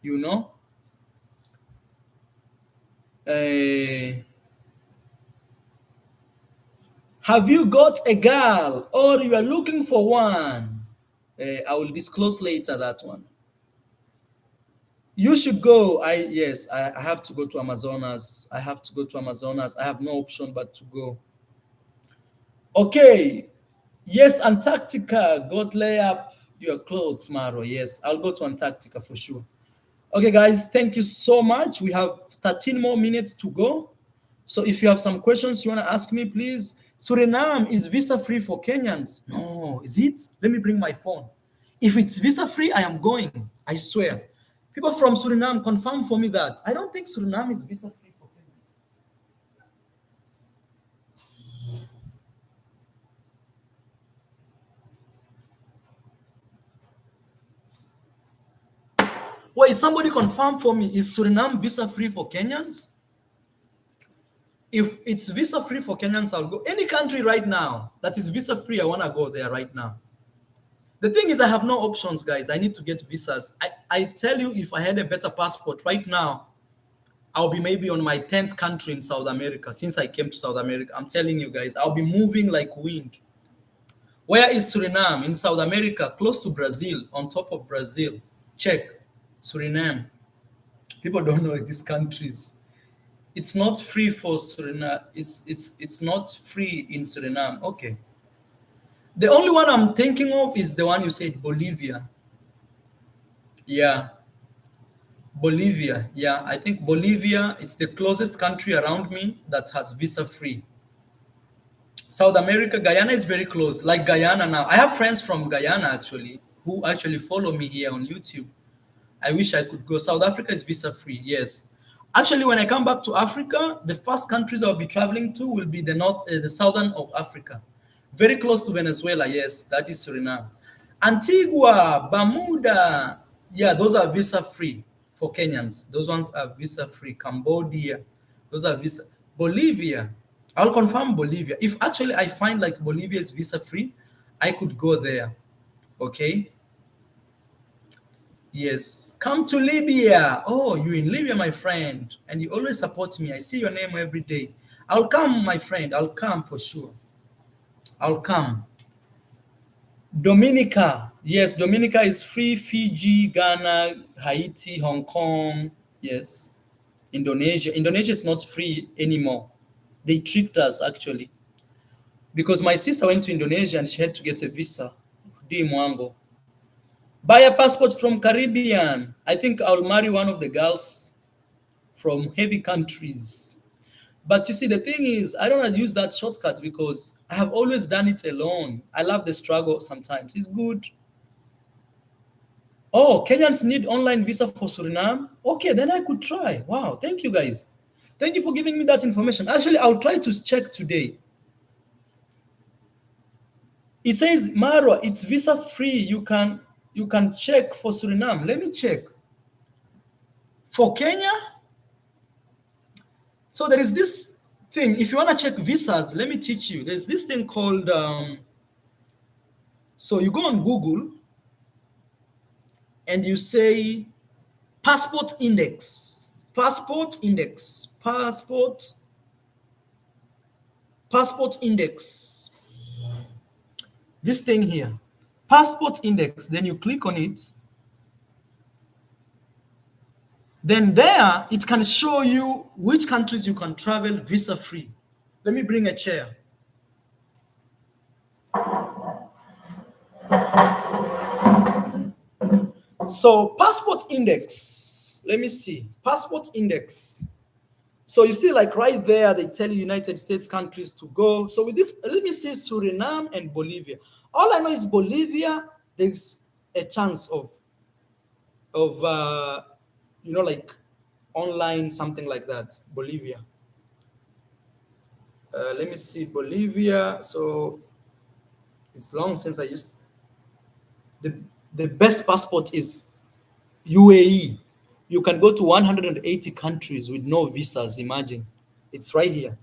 you know. Uh, have you got a girl or you are looking for one? I will disclose later that one. You should go. Yes, I have to go to Amazonas. I have to go to Amazonas. I have no option but to go. Okay. Yes, Antarctica. Go lay up your clothes, Maro. Yes, I'll go to Antarctica for sure. Okay, guys, thank you so much. We have 13 more minutes to go. So if you have some questions you want to ask me, please. Suriname is visa free for Kenyans. No, is it? Let me bring my phone. If it's visa free, I am going. I swear. People from Suriname, confirm for me that. I don't think Suriname is visa free for Kenyans. Wait, somebody confirm for me. Is Suriname visa free for Kenyans? If it's visa free for Kenyans, I'll go. Any country right now that is visa free, I want to go there right now. The thing is, I have no options, guys. I need to get visas. I tell you, if I had a better passport right now, I'll be maybe on my 10th country in South America since I came to South America. I'm telling you guys, I'll be moving like wind. Where is Suriname? In South America, close to Brazil, on top of Brazil. Check. Suriname. People don't know these countries. It's not free for Suriname. It's not free in Suriname. Okay. The only one I'm thinking of is the one you said, Bolivia. Yeah. Bolivia. Yeah, I think Bolivia, it's the closest country around me that has visa free. South America, Guyana is very close. Like Guyana now. I have friends from Guyana actually who actually follow me here on YouTube. I wish I could go. South Africa is visa free, yes. Actually, when I come back to Africa, the first countries I'll be traveling to will be the southern of Africa. Very close to Venezuela, yes, that is Suriname. Antigua, Bermuda, yeah, those are visa free for Kenyans. Those ones are visa free. Cambodia, those are visa. Bolivia, I'll confirm Bolivia. If actually I find like Bolivia is visa free, I could go there. Okay. Yes. Come to Libya. Oh, you're in Libya, my friend. And you always support me. I see your name every day. I'll come, my friend. I'll come for sure. I'll come. Dominica. Yes, Dominica is free. Fiji, Ghana, Haiti, Hong Kong. Yes. Indonesia. Indonesia is not free anymore. They tricked us actually. Because my sister went to Indonesia and she had to get a visa. Di Mwango. Buy a passport from Caribbean. I think I'll marry one of the girls from heavy countries. But you see, the thing is, I don't use that shortcut because I have always done it alone. I love the struggle sometimes. It's good. Oh, Kenyans need online visa for Suriname? Okay, then I could try. Wow, thank you guys. Thank you for giving me that information. Actually, I'll try to check today. It says, Marwa, it's visa free. You can check for Suriname. Let me check. For Kenya, so there is this thing. If you want to check visas, let me teach you. There's this thing called, so you go on Google and you say passport index, passport index, passport index. This thing here, passport index. Then you click on it. Then there, it can show you which countries you can travel visa free. Let me bring a chair. So passport index, let me see, passport index. So you see like right there, they tell you United States countries to go. So with this, let me see Suriname and Bolivia. All I know is Bolivia, there's a chance of like online, something like that, Bolivia. Let me see Bolivia. So it's long since I used, the best passport is UAE. You can go to 180 countries with no visas. Imagine. It's right here.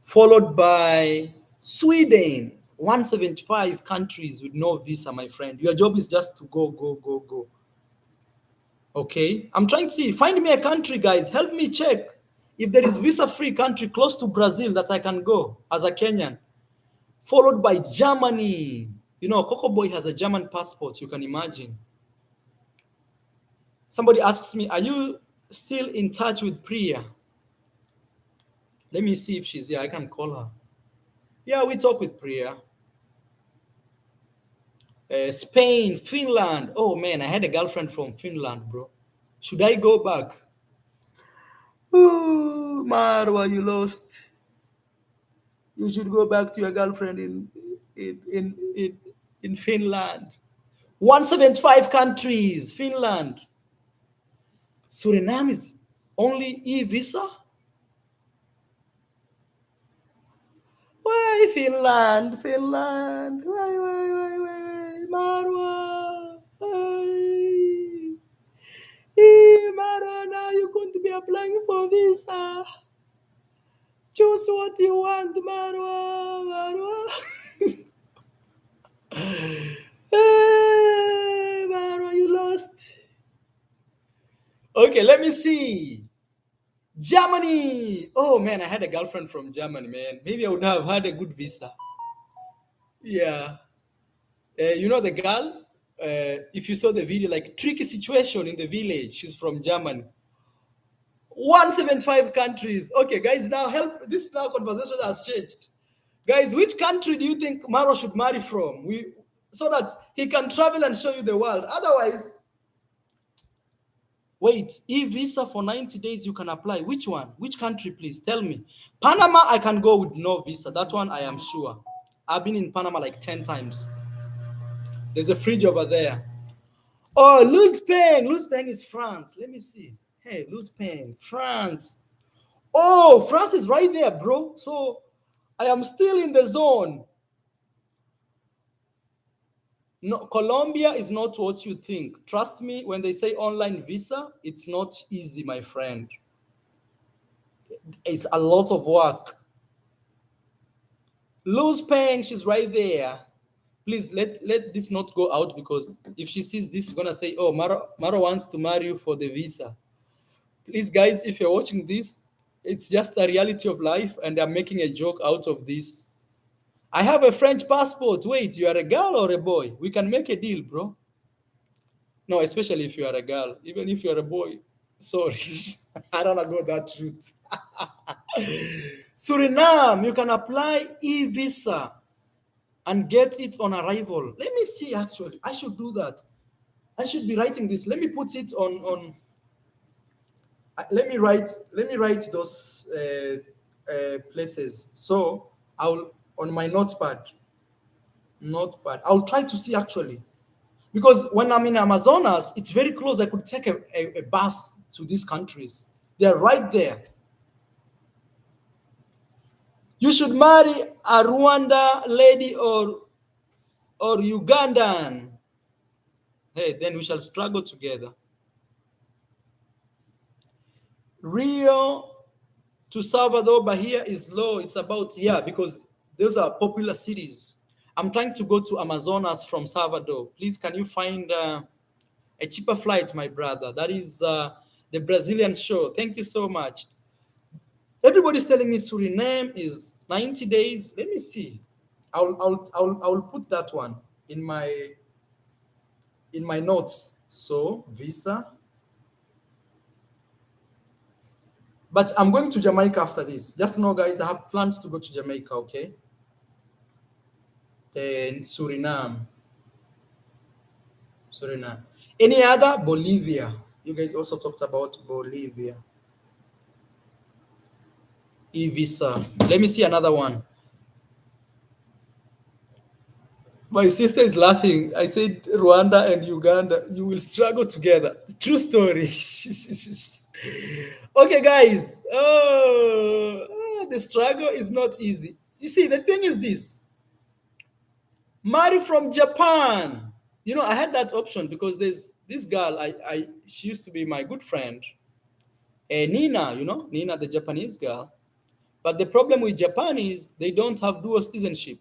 Followed by Sweden, 175 countries with no visa, my friend. Your job is just to go, go, go, go. Okay. I'm trying to see. Find me a country, guys. Help me check if there is visa-free country close to Brazil that I can go as a Kenyan. Followed by Germany. You know, Coco Boy has a German passport. You can imagine. Somebody asks me, are you still in touch with Priya? Let me see if she's here. I can call her. Yeah, we talk with Priya. Spain, Finland. Oh man, I had a girlfriend from Finland, bro. Should I go back? Oh, Marwa, you lost. You should go back to your girlfriend in Finland. 175 countries, Finland. Suriname is only e-visa? Why Finland? Finland? Why? Marwa. Why? Marwa, now you're going to be applying for visa. Choose what you want, Marwa. Marwa. Hey, Marwa, you lost. Okay, let me see. Germany. Oh man, I had a girlfriend from Germany, man. Maybe I would have had a good visa. Yeah. You know the girl? If you saw the video, like tricky situation in the village, she's from Germany. 175 countries. Okay, guys, now help. This now conversation has changed. Guys, which country do you think Maro should marry from? So that he can travel and show you the world. Otherwise, wait, e-visa for 90 days you can apply. Which one? Which country, please? Tell me. Panama, I can go with no visa. That one I am sure. I've been in Panama like 10 times. There's a fridge over there. Oh, Luz Peng is France. Let me see. Hey, Luz Peng, France. Oh, France is right there, bro. So I am still in the zone. No, Colombia is not what you think. Trust me, when they say online visa, it's not easy, my friend. It's a lot of work. Luz Peng, she's right there. Please let this not go out, because if she sees this, she's gonna say, oh, Maro wants to marry you for the visa. Please, guys, if you're watching this, it's just a reality of life, and I'm making a joke out of this. I have a French passport. Wait, you are a girl or a boy? We can make a deal, bro. No, especially if you are a girl. Even if you're a boy, Sorry, I don't want to go that route. Suriname, you can apply e-visa and get it on arrival. Let me see. Actually, I should do that. I should be writing this. Let me put it on. Let me write. Let me write those places. So I'll on my notepad. Notepad. I'll try to see actually because when I'm in Amazonas, it's very close. I could take a bus to these countries. They're right there. You should marry a Rwanda lady or Ugandan. Hey, then we shall struggle together. Rio to Salvador Bahia is low. It's about, yeah, because those are popular cities. I'm trying to go to Amazonas from Salvador. Please, can you find a cheaper flight, my brother? That is the Brazilian show. Thank you so much. Everybody's telling me Suriname is 90 days. Let me see. I'll put that one in my notes. So visa. But I'm going to Jamaica after this. Just know, guys, I have plans to go to Jamaica, okay? Then Suriname. Suriname. Any other? Bolivia. You guys also talked about Bolivia. E-visa. Let me see another one. My sister is laughing. I said Rwanda and Uganda, you will struggle together. True story. Okay, guys. The struggle is not easy. You see, the thing is this. Marry from Japan. You know, I had that option because there's this girl. She used to be my good friend, Nina. You know, Nina, the Japanese girl. But the problem with Japan is they don't have dual citizenship.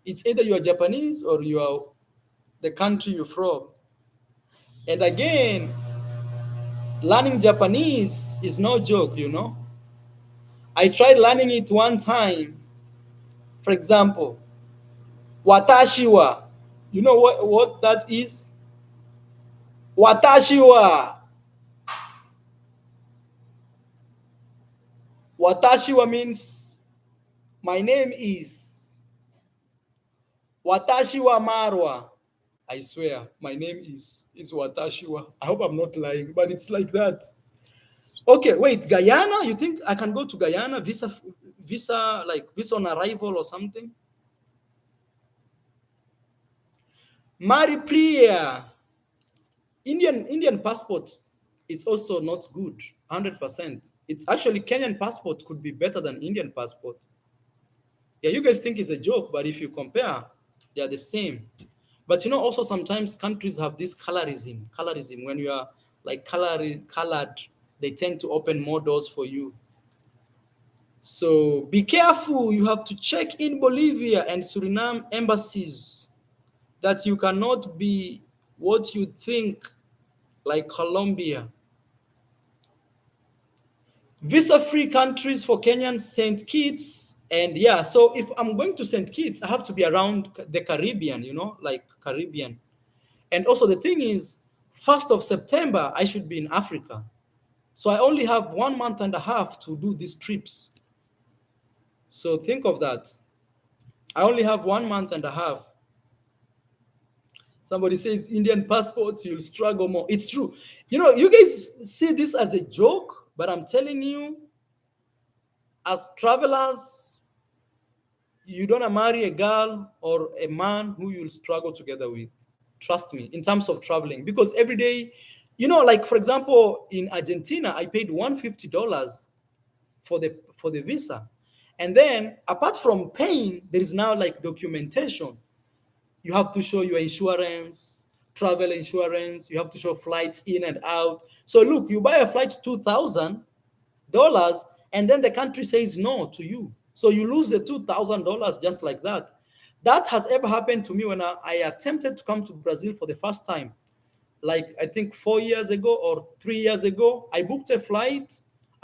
It's either you are Japanese or you are the country you're from. And again, learning Japanese is no joke. You know, I tried learning it one time. For example, watashi wa. You know what that is? Watashi wa. Watashiwa means my name is Watashiwa Marwa. I swear, my name is Watashiwa. I hope I'm not lying, but it's like that. Okay, wait, Guyana? You think I can go to Guyana visa like visa on arrival or something? Mari Priya. Indian passport is also not good, 100%. It's actually Kenyan passport could be better than Indian passport. Yeah, you guys think it's a joke, but if you compare, they are the same. But you know, also sometimes countries have this colorism. Colorism, when you are like colored, they tend to open more doors for you. So be careful. You have to check in Bolivia and Suriname embassies that you cannot be what you think, like Colombia. Visa-free countries for Kenyans, St. Kitts, and yeah. So if I'm going to St. Kitts, I have to be around the Caribbean, you know, like Caribbean. And also the thing is, 1st of September, I should be in Africa. So I only have 1 month and a half to do these trips. So think of that. I only have 1 month and a half. Somebody says Indian passport, you'll struggle more. It's true. You know, you guys see this as a joke, but I'm telling you, as travelers, you don't marry a girl or a man who you'll struggle together with. Trust me, in terms of traveling, because every day, you know, like for example, in Argentina, I paid $150 for the visa, and then apart from paying, there is now like documentation. You have to show your insurance, travel insurance. You have to show flights in and out. So look, you buy a flight $2,000, and then the country says no to you. So you lose the $2,000 just like that. That has ever happened to me when I attempted to come to Brazil for the first time. Like I think 4 years ago or 3 years ago, I booked a flight.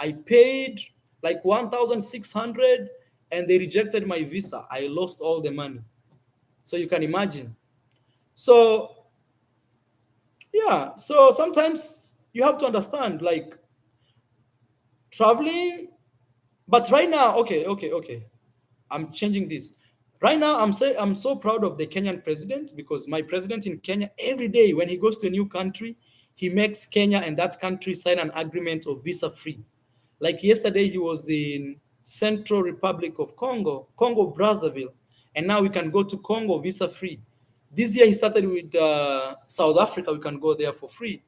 I paid like 1,600, and they rejected my visa. I lost all the money. So you can imagine. So yeah, so sometimes you have to understand, like traveling. But right now, okay. I'm changing this. Right now, I'm so proud of the Kenyan president, because my president in Kenya, every day when he goes to a new country, he makes Kenya and that country sign an agreement of visa free. Like yesterday, he was in Central Republic of Congo, Congo Brazzaville, and now we can go to Congo visa free. This year he started with South Africa. We can go there for free.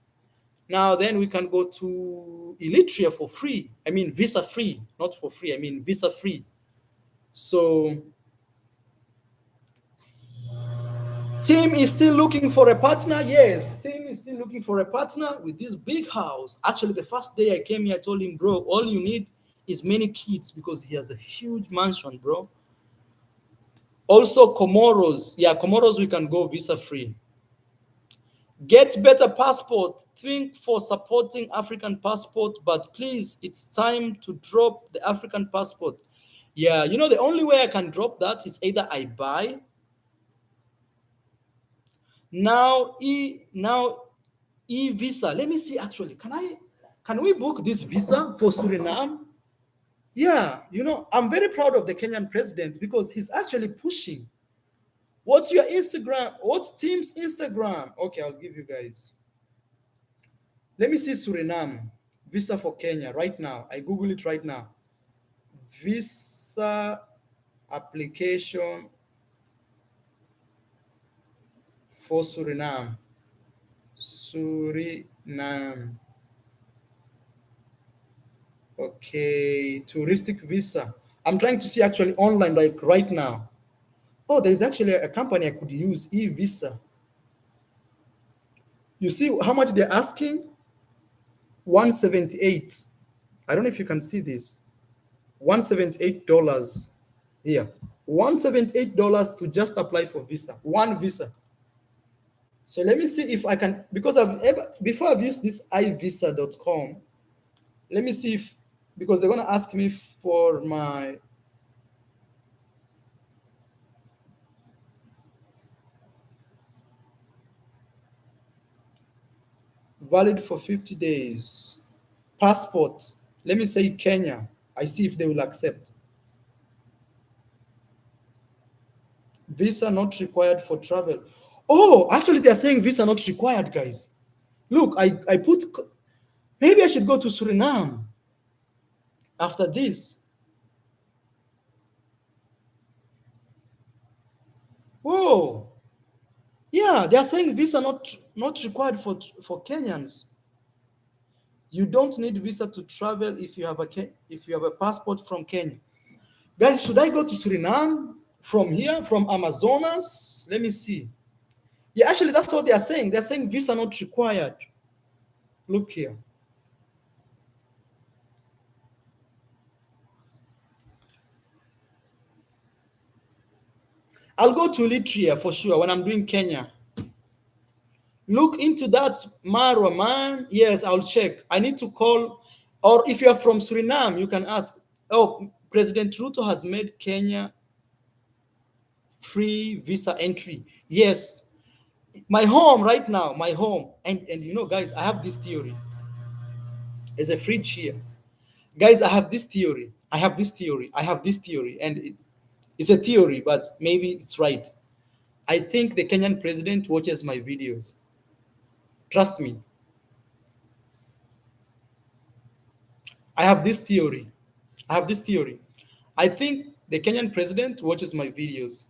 Now then we can go to Eritrea for free. I mean visa free, not for free. I mean visa free. So team is still looking for a partner. Yes, team is still looking for a partner with this big house. Actually, the first day I came here, I told him, bro, all you need is many kids, because he has a huge mansion, bro. Also, Comoros. Yeah, Comoros, we can go visa free. Get better passport. Think for supporting African passport, but please, it's time to drop the African passport. Yeah, you know, the only way I can drop that is either I buy now e-visa. Let me see actually. Can we book this visa for Suriname? Yeah, you know, I'm very proud of the Kenyan president, because he's actually pushing. What's your Instagram? What's team's Instagram? Okay, I'll give you guys. Let me see Suriname. Visa for Kenya right now. I Google it right now. Visa application for Suriname. Suriname. Okay, touristic visa. I'm trying to see actually online, like right now. Oh, there is actually a company I could use, e-visa. You see how much they're asking? 178. I don't know if you can see this. $178 here. $178 to just apply for visa. One visa. So let me see if I can, because before I've used this ivisa.com. Let me see if, because they're gonna ask me for my valid for 50 days. Passport. Let me say Kenya. I see if they will accept. Visa not required for travel. Oh, actually, they're saying visa not required, guys. Look, I put, maybe I should go to Suriname after this. Whoa. Yeah, they're saying visa not required for Kenyans. You don't need visa to travel if you have a passport from Kenya. Guys, should I go to Suriname from here, from Amazonas? Let me see. Yeah, actually, that's what they are saying. They're saying visa not required. Look here. I'll go to Eritrea for sure when I'm doing Kenya. Look into that, Marwa, man. Yes, I'll check. I need to call, or if you're from Suriname, you can ask. Oh, President Ruto has made Kenya free visa entry. Yes, my home right now, my home, and you know, guys, I have this theory. There's a fridge here, guys. I have this theory. I have this theory. I have this theory, and it's a theory, but maybe it's right. I think the Kenyan president watches my videos. Trust me. I have this theory. I have this theory. I think the Kenyan president watches my videos.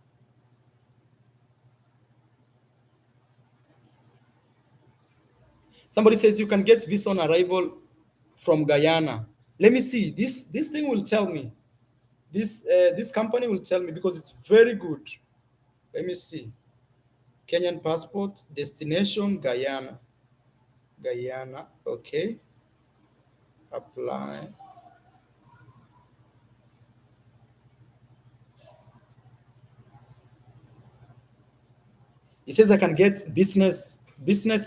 Somebody says you can get visa on arrival from Guyana. Let me see. This thing will tell me. This company will tell me, because it's very good. Let me see. Kenyan passport, destination Guyana. Guyana. Okay. Apply. It says I can get business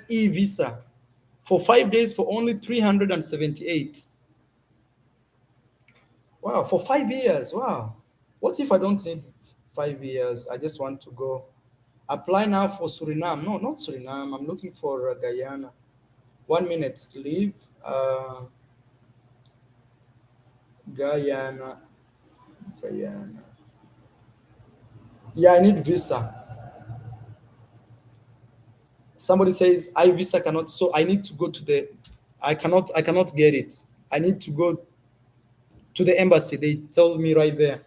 e-visa for 5 days for only 378. Wow, for 5 years. Wow. What if I don't need 5 years? I just want to go. Apply now for Suriname. No, not Suriname. I'm looking for Guyana. 1 minute. Leave. Guyana. Guyana. Yeah, I need visa. Somebody says I visa cannot, so I need to go to the. I cannot get it. I need to go to the embassy. They told me right there.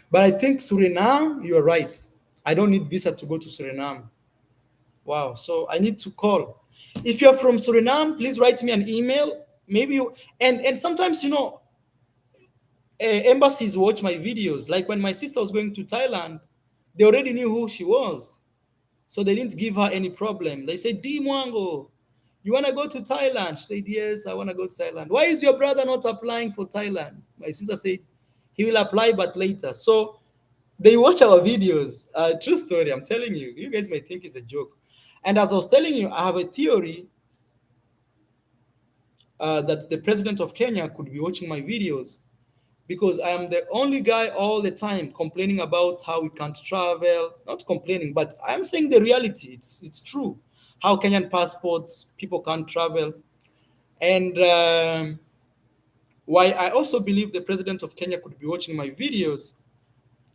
But I think Suriname, you're right. I don't need visa to go to Suriname. Wow. So I need to call. If you're from Suriname, please write me an email. Maybe you, and sometimes embassies watch my videos. Like when my sister was going to Thailand, they already knew who she was. So they didn't give her any problem. They said, D Mwango, you want to go to Thailand? She said, yes, I want to go to Thailand. Why is your brother not applying for Thailand? My sister said, he will apply, but later. So they watch our videos. True story, I'm telling you. You guys may think it's a joke. And as I was telling you, I have a theory that the president of Kenya could be watching my videos because I am the only guy all the time complaining about how we can't travel. Not complaining, but I'm saying the reality. It's true. How Kenyan passports people can't travel, and why I also believe the president of Kenya could be watching my videos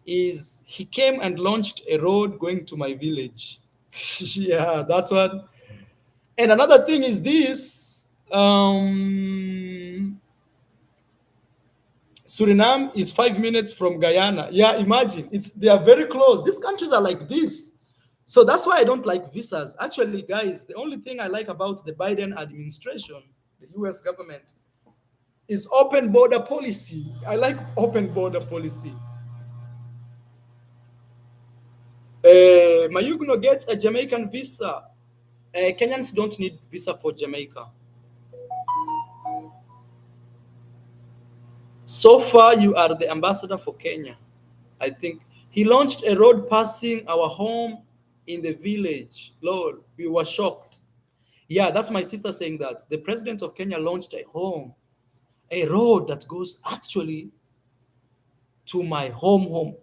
is he came and launched a road going to my village. Yeah, that one. And another thing is this. Suriname is 5 minutes from Guyana. Yeah, imagine they are very close. These countries are like this. So that's why I don't like visas. Actually, guys, the only thing I like about the Biden administration, the US government, is open border policy. I like open border policy. Mayugno gets a Jamaican visa. Kenyans don't need visa for Jamaica. So far, you are the ambassador for Kenya. I think he launched a road passing our home in the village. Lord, we were shocked. Yeah, that's my sister saying that. The president of Kenya launched a road that goes actually to my home.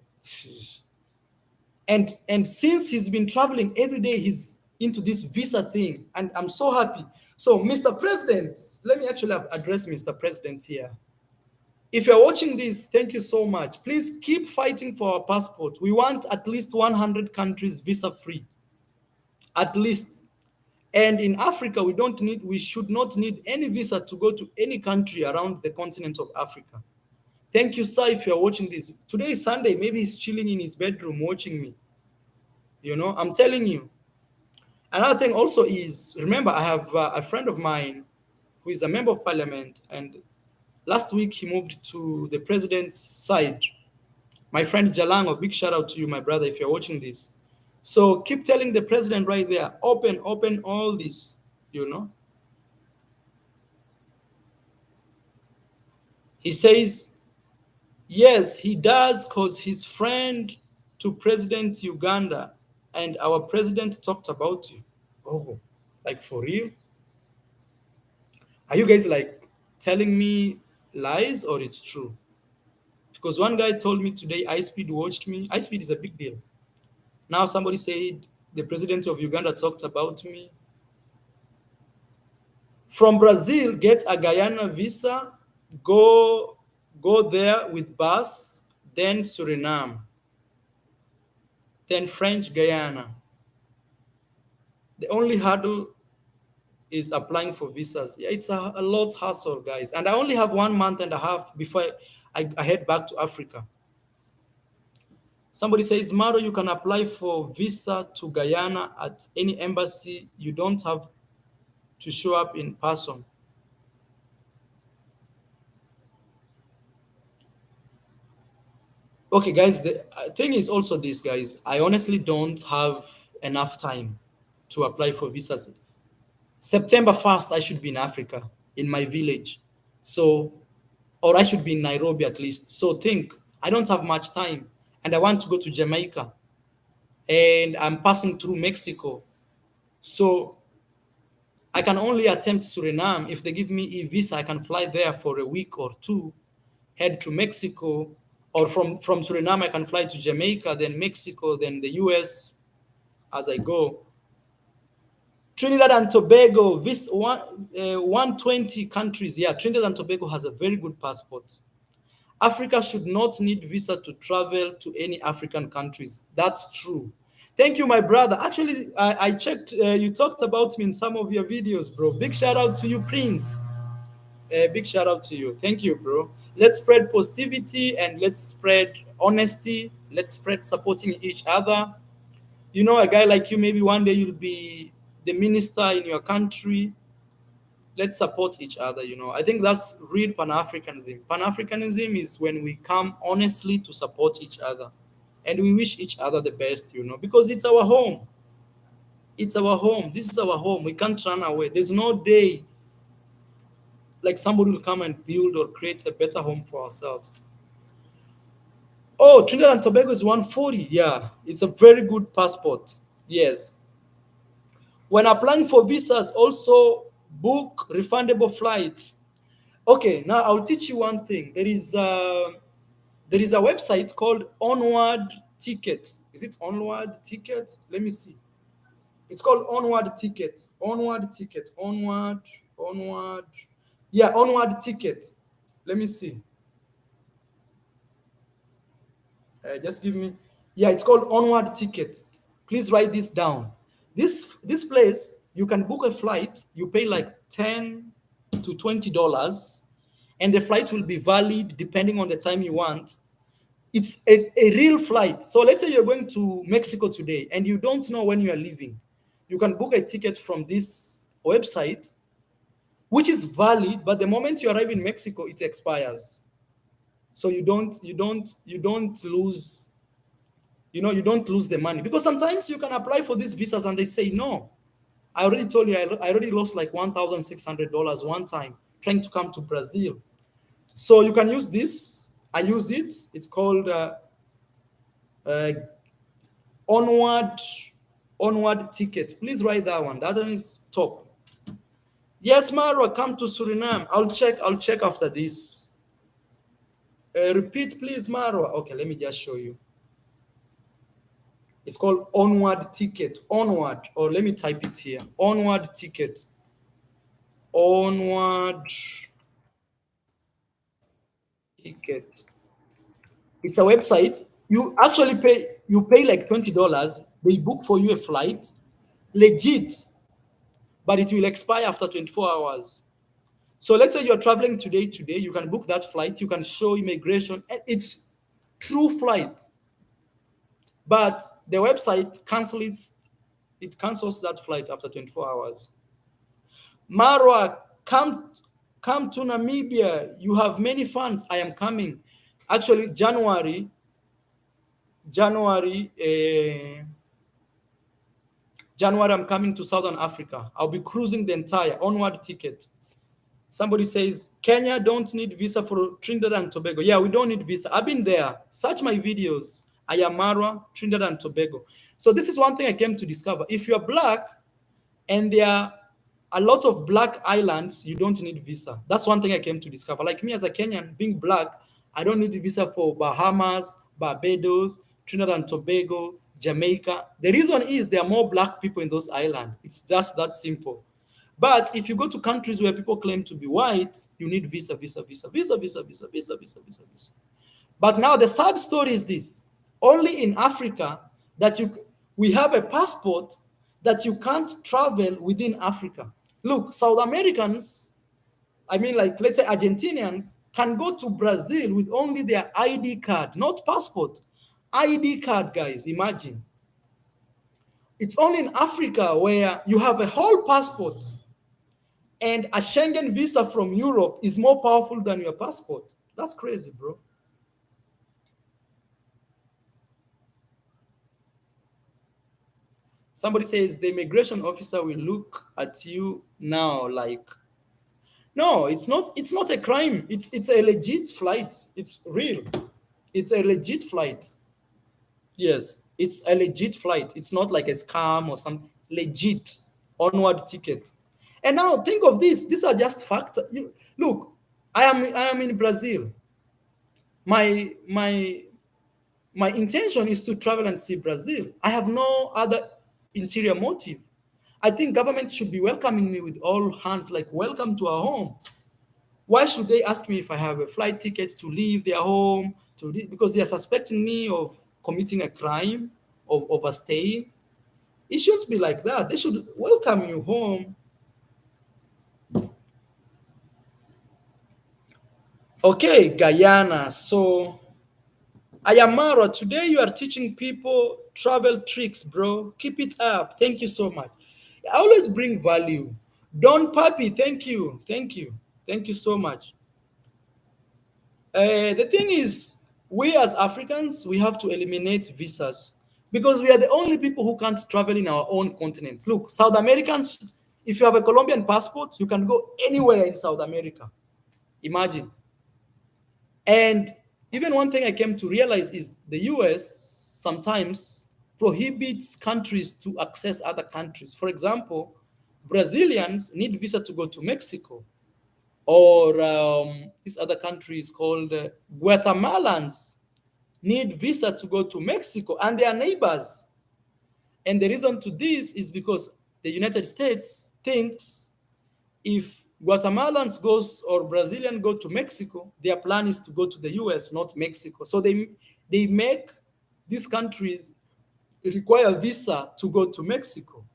And since he's been traveling every day, he's into this visa thing, and I'm so happy. So, Mr. President, let me actually address Mr. President here. If you're watching this, thank you so much. Please keep fighting for our passport. We want at least 100 countries visa free. At least. And in Africa, we should not need any visa to go to any country around the continent of Africa. Thank you, sir, if you're watching this. Today is Sunday. Maybe he's chilling in his bedroom watching me. I'm telling you. Another thing also is, remember, I have a friend of mine who is a member of parliament, and last week he moved to the president's side. My friend Jalango, big shout out to you, my brother, if you're watching this. So keep telling the president right there, open all this. He says, yes, he does because his friend to President Uganda and our president talked about you. Oh, like for real? Are you guys like telling me lies or it's true? Because one guy told me today, iSpeed watched me. iSpeed is a big deal. Now somebody said the president of Uganda talked about me. From Brazil, get a Guyana visa, go there with bus, then Suriname, then French Guyana. The only hurdle is applying for visas. Yeah, it's a lot hassle, guys. And I only have 1 month and a half before I head back to Africa. Somebody says, Maro, you can apply for visa to Guyana at any embassy. You don't have to show up in person. Okay, guys, the thing is also this, guys. I honestly don't have enough time to apply for visas. September 1st, I should be in Africa, in my village. So, or I should be in Nairobi at least. So think, I don't have much time. And I want to go to Jamaica. And I'm passing through Mexico. So I can only attempt Suriname. If they give me a visa, I can fly there for a week or two, head to Mexico, or from Suriname, I can fly to Jamaica, then Mexico, then the US as I go. Trinidad and Tobago, this 120 countries. Yeah, Trinidad and Tobago has a very good passport. Africa should not need visa to travel to any African countries. That's true. Thank you, my brother. Actually, I checked. You talked about me in some of your videos, bro. Big shout out to you, Prince. Big shout out to you. Thank you, bro. Let's spread positivity and let's spread honesty. Let's spread supporting each other. You know, a guy like you, maybe one day you'll be the minister in your country. Let's support each other. I think that's real Pan-Africanism. Pan-Africanism is when we come honestly to support each other and we wish each other the best, because it's our home. It's our home. This is our home. We can't run away. There's no day like somebody will come and build or create a better home for ourselves. Oh, Trinidad and Tobago is 140. Yeah, it's a very good passport. Yes. When applying for visas, also book refundable flights. Okay, now I'll teach you one thing. There is a website called Onward Tickets. Is it Onward Tickets? Let me see. It's called Onward Tickets. Onward Ticket. Onward. Onward. Yeah, Onward Ticket. Let me see. Just give me. Yeah, it's called Onward Ticket. Please write this down. This place, you can book a flight. You pay like $10 to $20, and the flight will be valid depending on the time you want. It's a real flight. So let's say you're going to Mexico today and you don't know when you are leaving. You can book a ticket from this website, which is valid, but the moment you arrive in Mexico, it expires. So you don't lose, you don't lose the money, because sometimes you can apply for these visas and they say no. I already told you, I already lost like $1,600 one time trying to come to Brazil. So you can use this. I use it. It's called uh, onward onward ticket. Please write that one. That one is top. Yes, Marwa, come to Suriname. I'll check after this. Repeat, please, Marwa. Okay, let me just show you. It's called Onward Ticket. Onward, or let me type it here. Onward Ticket. Onward Ticket. It's a website. You actually pay like $20. They book for you a flight, legit, but it will expire after 24 hours. So let's say you're traveling today, you can book that flight, you can show immigration, and it's true flight. But the website cancels that flight after 24 hours. Marwa, come to Namibia. You have many fans. I am coming. Actually, January, I'm coming to Southern Africa. I'll be cruising the entire onward ticket. Somebody says, Kenya don't need visa for Trinidad and Tobago. Yeah, we don't need visa. I've been there. Search my videos. I am Marwa, Trinidad and Tobago. So this is one thing I came to discover. If you're black and there are a lot of black islands, you don't need visa. That's one thing I came to discover. Like me as a Kenyan, being black, I don't need a visa for Bahamas, Barbados, Trinidad and Tobago, Jamaica. The reason is there are more black people in those islands. It's just that simple. But if you go to countries where people claim to be white, you need visa, visa, visa, visa, visa, visa, visa, visa, visa, visa. But now the sad story is this: only in Africa that we have a passport that you can't travel within Africa. Look, South Americans, I mean, like, let's say Argentinians, can go to Brazil with only their ID card, not passport. ID card, guys, imagine. It's only in Africa where you have a whole passport and a Schengen visa from Europe is more powerful than your passport. That's crazy, bro. Somebody says the immigration officer will look at you now like, no, it's not a crime. It's a legit flight. It's real. It's a legit flight. Yes, it's a legit flight. It's not like a scam or some legit onward ticket. And now think of this. These are just facts. Look, I am in Brazil. My intention is to travel and see Brazil. I have no other interior motive. I think government should be welcoming me with all hands, like welcome to our home. Why should they ask me if I have a flight ticket to leave their home because they are suspecting me of committing a crime, of overstaying? It shouldn't be like that. They should welcome you home. Okay, Guyana. So, Ayamara, today you are teaching people travel tricks, bro. Keep it up. Thank you so much. I always bring value. Don Papi, thank you. Thank you. Thank you so much. The thing is, we as Africans, we have to eliminate visas because we are the only people who can't travel in our own continent. Look, South Americans, if you have a Colombian passport, you can go anywhere in South America. Imagine. And even one thing I came to realize is the US sometimes prohibits countries to access other countries. For example, Brazilians need visa to go to Mexico, or this other country is called Guatemalans need visa to go to Mexico, and they are neighbors. And the reason to this is because the United States thinks if Guatemalans goes or Brazilian go to Mexico, their plan is to go to the US, not Mexico. So they make these countries require visa to go to Mexico.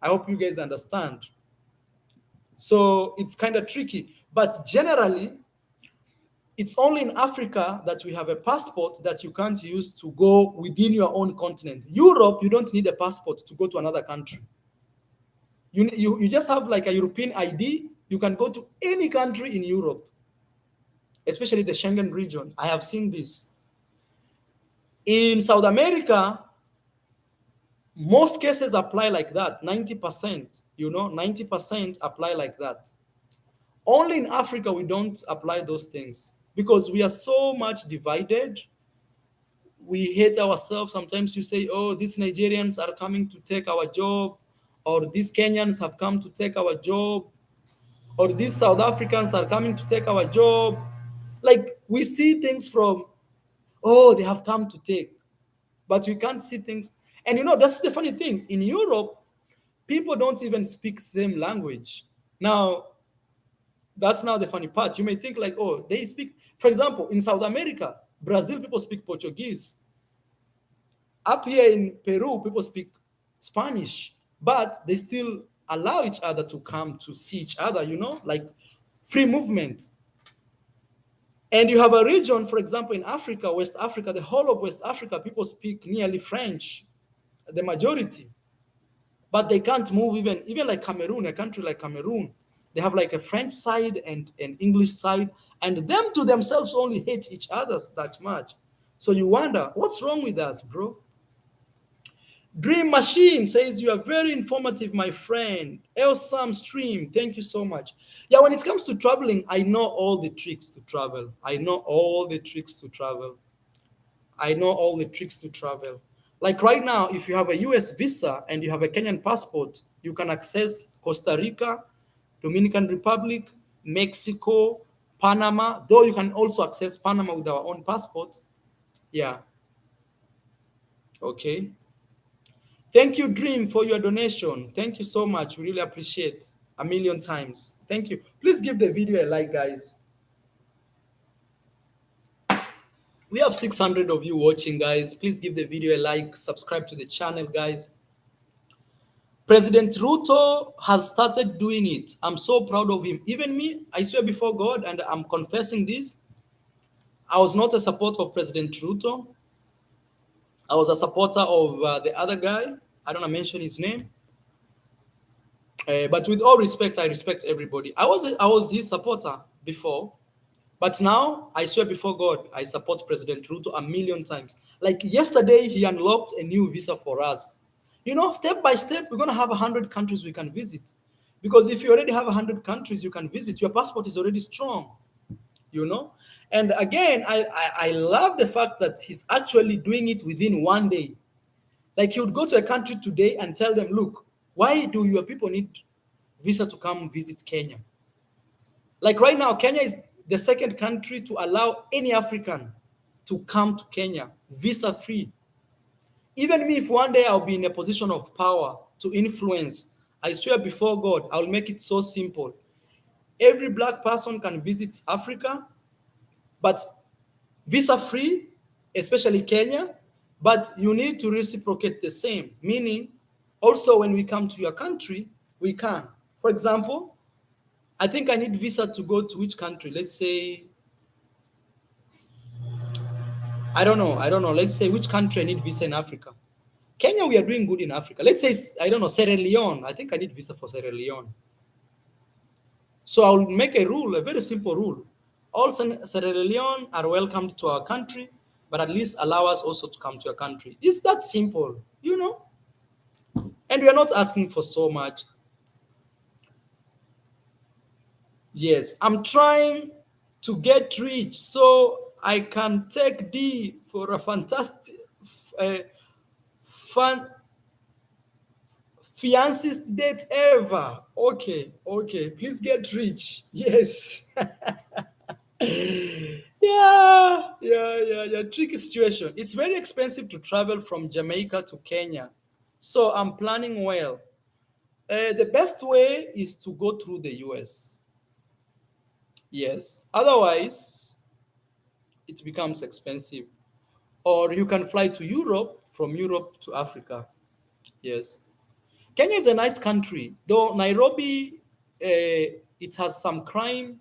I hope you guys understand. So it's kind of tricky, but generally, it's only in Africa that we have a passport that you can't use to go within your own continent. Europe, you don't need a passport to go to another country. You just have like a European ID. You can go to any country in Europe, especially the Schengen region. I have seen this. In South America, most cases apply like that, 90%, 90% apply like that. Only in Africa, we don't apply those things because we are so much divided. We hate ourselves. Sometimes you say, oh, these Nigerians are coming to take our job, or these Kenyans have come to take our job, or these South Africans are coming to take our job. Like we see things from, oh, they have come to take, but we can't see things. And that's the funny thing. In Europe, people don't even speak same language. Now, that's now the funny part. You may think like, oh, they speak, for example, in South America, Brazil, people speak Portuguese. Up here in Peru, people speak Spanish, but they still allow each other to come to see each other, like free movement. And you have a region, for example, in Africa, West Africa, the whole of West Africa, people speak nearly French, the majority. But they can't move even like Cameroon, a country like Cameroon. They have like a French side and an English side, and them to themselves only hate each other that much. So you wonder, what's wrong with us, bro? Dream Machine says, you are very informative, my friend. Elsam Stream, thank you so much. Yeah, when it comes to traveling, I know all the tricks to travel. I know all the tricks to travel. I know all the tricks to travel. Like right now, if you have a US visa and you have a Kenyan passport, you can access Costa Rica, Dominican Republic, Mexico, Panama, though you can also access Panama with our own passports. Yeah. Okay. Thank you, Dream, for your donation. Thank you so much. We really appreciate a million times. Thank you. Please give the video a like, guys. We have 600 of you watching, guys. Please give the video a like. Subscribe to the channel, guys. President Ruto has started doing it. I'm so proud of him. Even me, I swear before God, and I'm confessing this, I was not a supporter of President Ruto. I was a supporter of the other guy. I don't want to mention his name. But with all respect, I respect everybody. I was his supporter before, but now I swear before God, I support President Ruto a million times. Like yesterday, he unlocked a new visa for us. Step by step, we're gonna have 100 countries we can visit. Because if you already have 100 countries you can visit, your passport is already strong. And again, I love the fact that he's actually doing it within one day. Like he would go to a country today and tell them, look, why do your people need visa to come visit Kenya? Like right now, Kenya is the second country to allow any African to come to Kenya, visa free. Even me, if one day I'll be in a position of power to influence I swear before God, I'll make it so simple. Every black person can visit Africa, but visa free, especially Kenya, but you need to reciprocate the same. Meaning, also when we come to your country, we can. For example, I think I need visa to go to which country? Let's say, I don't know. Let's say which country I need visa in Africa. Kenya, we are doing good in Africa. Let's say, I don't know, Sierra Leone. I think I need visa for Sierra Leone. So I'll make a rule, a very simple rule. All Sierra Leone are welcomed to our country, but at least allow us also to come to your country. It's that simple, you know? And we are not asking for so much. Yes, I'm trying to get rich so I can take D for a fantastic, fun, fiancé date ever. Okay, okay, please get rich. Yes. Yeah. Tricky situation. It's very expensive to travel from Jamaica to Kenya. So I'm planning well. The best way is to go through the US. Yes. Otherwise, it becomes expensive. Or you can fly to Europe, from Europe to Africa. Yes. Kenya is a nice country, though Nairobi, it has some crime,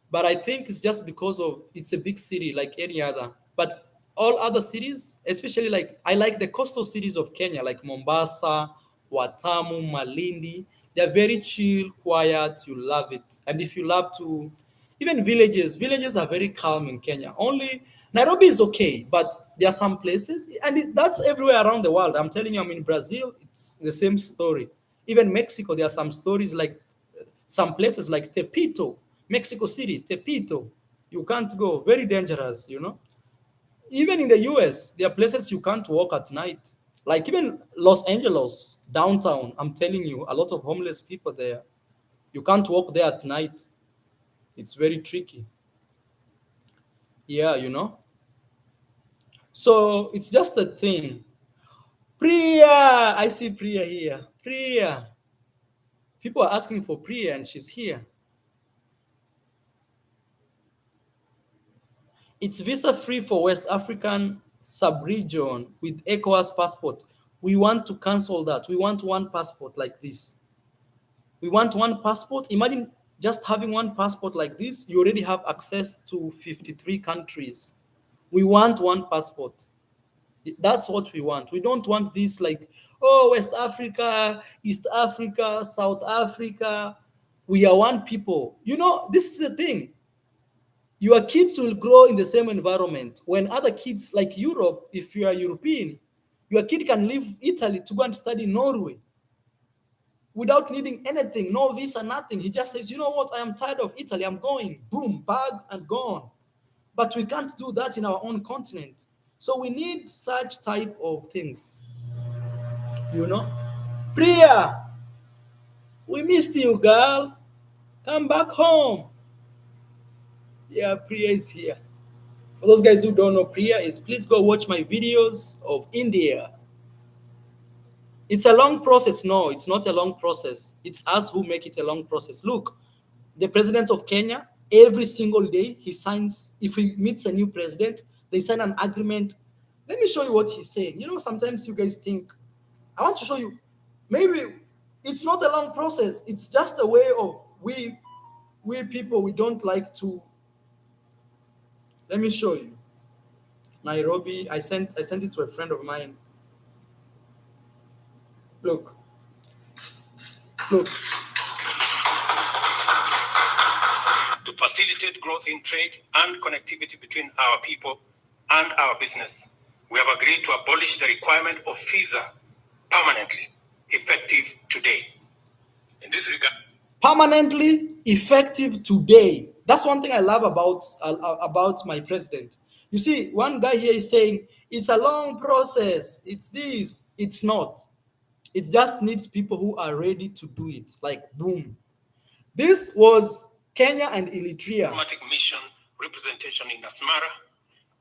but I think it's just because of it's a big city like any other. But all other cities, especially like I like the coastal cities of Kenya, like Mombasa, Watamu, Malindi. They're very chill, quiet. You love it, and if you love to, even villages are very calm in Kenya. Only Nairobi is okay, but there are some places, and that's everywhere around the world. I'm telling you, I'm in Brazil. It's the same story. Even Mexico, there are some stories like some places like Tepito, Mexico City, Tepito, you can't go. Very dangerous, you know. Even in the US, there are places you can't walk at night. Like even Los Angeles, downtown, I'm telling you, a lot of homeless people there. You can't walk there at night. It's very tricky. Yeah, you know. So it's just a thing. Priya, I see Priya here. Priya. People are asking for Priya and she's here. It's visa free for West African sub-region with ECOWAS passport. We want to cancel that. We want one passport like this. We want one passport. Imagine just having one passport like this. You already have access to 53 countries. We want one passport. That's what we want. We don't want this like, oh, West Africa, East Africa, South Africa. We are one people. You know, this is the thing. Your kids will grow in the same environment. When other kids, like Europe, if you are European, your kid can leave Italy to go and study Norway without needing anything, no visa, nothing. He just says, you know what, I am tired of Italy, I'm going. Boom, bag and gone. But we can't do that in our own continent. So we need such type of things, you know. Priya, we missed you, girl. Come back home. Yeah, Priya is here. For those guys who don't know, Priya is, please go watch my videos of India. It's a long process. No, it's not a long process. It's us who make it a long process. Look, the president of Kenya, every single day he signs, if he meets a new president, they sign an agreement. Let me show you what he's saying. You know, sometimes you guys think, I want to show you, maybe it's not a long process. It's just a way of we people, we don't like to. Let me show you. Nairobi, I sent it to a friend of mine. Look, look. To facilitate growth in trade and connectivity between our people and our business, we have agreed to abolish the requirement of visa permanently, effective today. In this regard, Permanently effective today. That's one thing I love about my president. You see, one guy here is saying it's a long process. It's this. It's not. It just needs people who are ready to do it. Like boom. This was Kenya and Eritrea. diplomatic mission representation in Asmara,